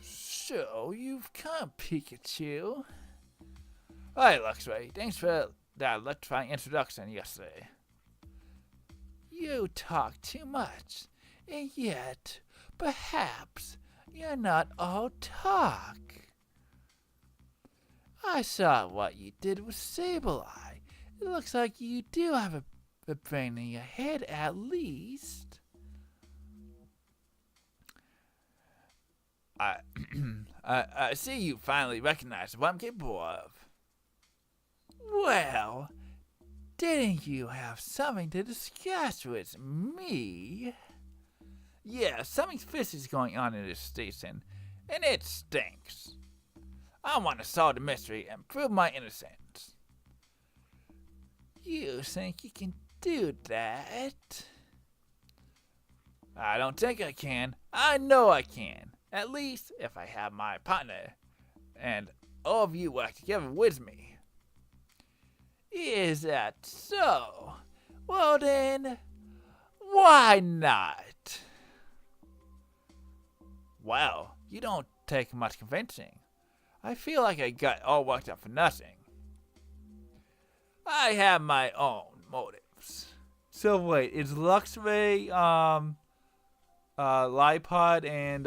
So, you've come, Pikachu. Hi, Luxray. Thanks for that electrifying introduction yesterday. You talk too much, and yet, perhaps, you're not all talk. I saw what you did with Sableye. It looks like you do have a brain in your head, at least. I see you finally recognize what I'm capable of. Well, didn't you have something to discuss with me? Yeah, something fishy is going on in this station, and it stinks. I want to solve the mystery and prove my innocence. You think you can do that? I don't think I can. I know I can. At least if I have my partner and all of you work together with me. Is that so? Well then, why not? Well, you don't take much convincing. I feel like I got all worked up for nothing. I have my own motives. So wait, is Luxray, Lipod, and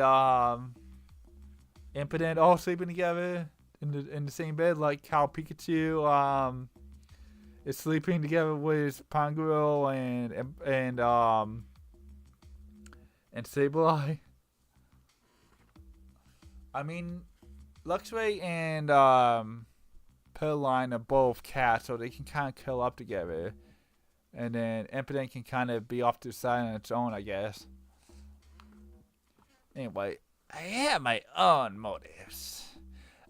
Impotent all sleeping together in the same bed, like how Pikachu is sleeping together with Pangoro and Sableye? I mean, Luxray and Pearline are both cats, so they can kind of curl up together. And then Impotent can kind of be off to the side on its own, I guess. Anyway, I have my own motives.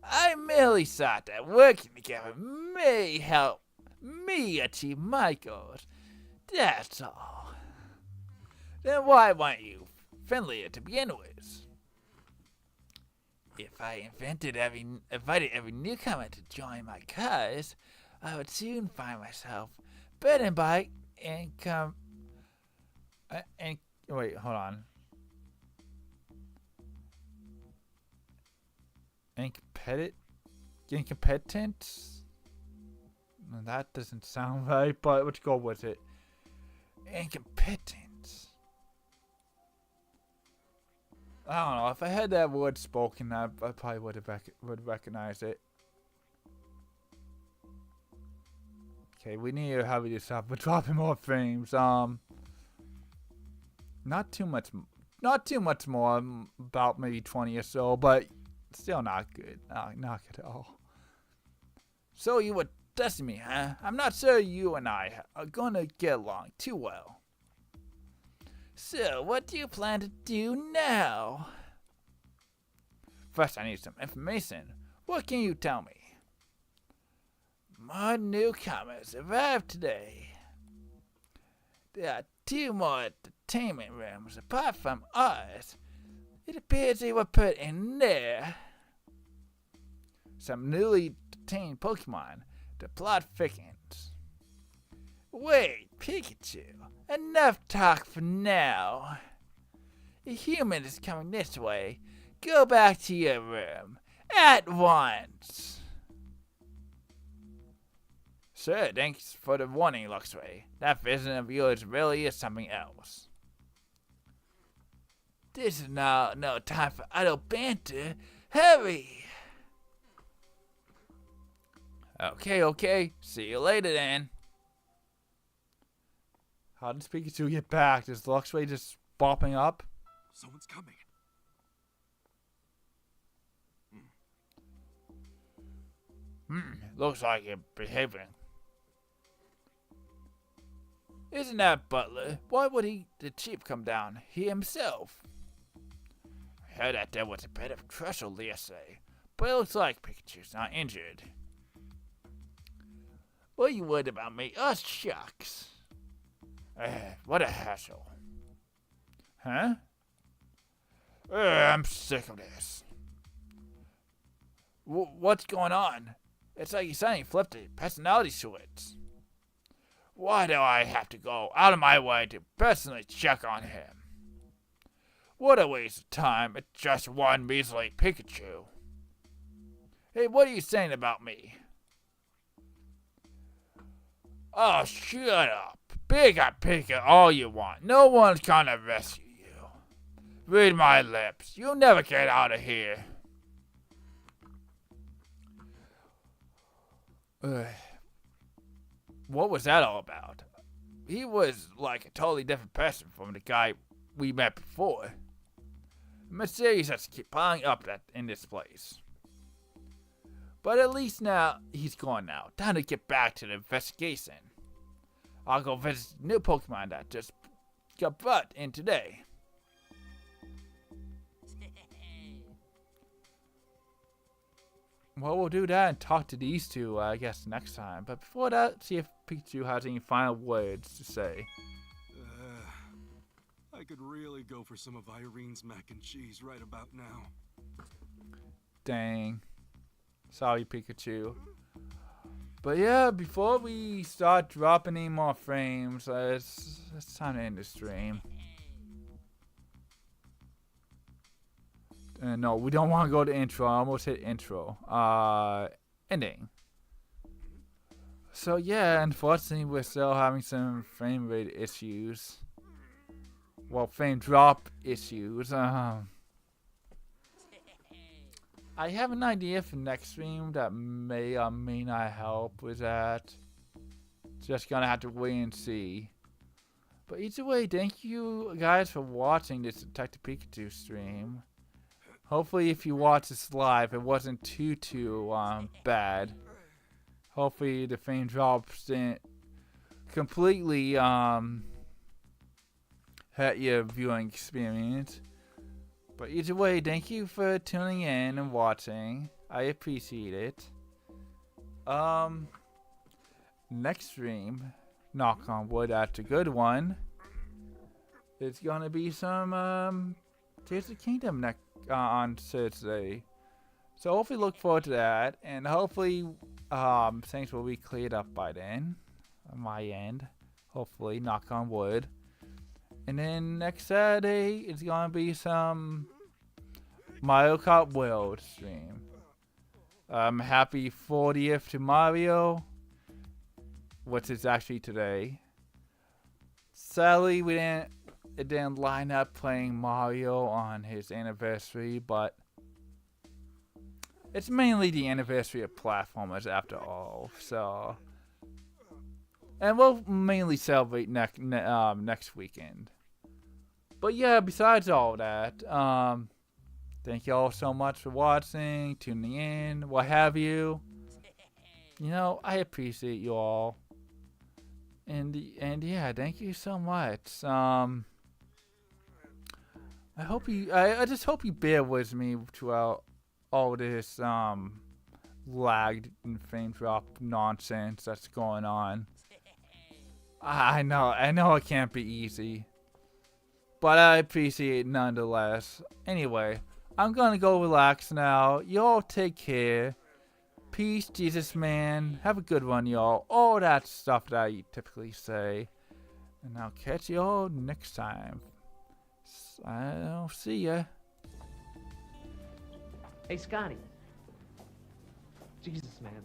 I merely thought that working together may help me achieve my goals. That's all. Then why weren't you friendlier to begin with? If I invited every newcomer to join my cause, I would soon find myself burdened by income. Wait, hold on. Incompetent? That doesn't sound right, but let's go with it. Incompetent. I don't know. If I had that word spoken, I probably would recognize it. Okay, we need to hurry this up. We're dropping more frames. Not too much more. About maybe 20 or so, but still not good. Not good at all. So you were testing me, huh? I'm not sure you and I are gonna get along too well. So, what do you plan to do now? First, I need some information. What can you tell me? More newcomers arrived today. There are 2 more entertainment rooms apart from ours. It appears they were put in there. Some newly detained Pokemon. The plot thickens. Wait, Pikachu. Enough talk for now. A human is coming this way. Go back to your room. At once. Sure, thanks for the warning, Luxray. That vision of yours really is something else. This is no time for idle banter. Hurry! Okay. See you later then. How does Pikachu get back? Is Luxray just bopping up? Someone's coming. Looks like you're behaving. Isn't that Butler? Why would the chief come down? He himself. I heard that there was a bit of trouble yesterday, but it looks like Pikachu's not injured. What are you worried about me? Oh, shucks. What a hassle. Huh? I'm sick of this. What's going on? It's like you suddenly flipped a personality switch. Why do I have to go out of my way to personally check on him? What a waste of time. It's just one measly Pikachu. Hey, what are you saying about me? Oh, shut up. Pick all you want. No one's gonna rescue you. Read my lips. You'll never get out of here. What was that all about? He was like a totally different person from the guy we met before. Mysterious has to keep piling up in this place. But at least now he's gone now. Time to get back to the investigation. I'll go visit the new Pokemon that just got brought in today. Well, we'll do that and talk to these two, I guess, next time. But before that, see if Pikachu has any final words to say. I could really go for some of Irene's mac and cheese right about now. Dang. Sorry, Pikachu. But yeah, before we start dropping any more frames, it's time to end the stream. No, we don't want to go to intro. I almost hit intro. Ending. So yeah, unfortunately, we're still having some frame rate issues. Well, frame drop issues. I have an idea for next stream that may or may not help with that. Just gonna have to wait and see. But either way, thank you guys for watching this Detective Pikachu stream. Hopefully, if you watch this live, it wasn't too bad. Hopefully, the frame drops didn't completely hurt your viewing experience. But either way, thank you for tuning in and watching. I appreciate it. Next stream, knock on wood, that's a good one. It's gonna be some Tears of the Kingdom next on Thursday. So hopefully look forward to that, and hopefully things will be cleared up by then on my end. Hopefully, knock on wood. And then next Saturday, it's gonna be some Mario Kart World stream. Happy 40th to Mario, which is actually today. Sadly, it didn't line up playing Mario on his anniversary, but it's mainly the anniversary of platformers after all. So, and we'll mainly celebrate next weekend. But yeah, besides all that, thank you all so much for watching, tuning in, what have you. You know, I appreciate you all. And yeah, thank you so much. I just hope you bear with me throughout all this lagged and frame drop nonsense that's going on. I know it can't be easy, but I appreciate it nonetheless. Anyway, I'm gonna go relax now. Y'all take care. Peace, Jesus man. Have a good one, y'all. All that stuff that I typically say. And I'll catch y'all next time. I'll see ya. Hey, Scotty. Jesus, man.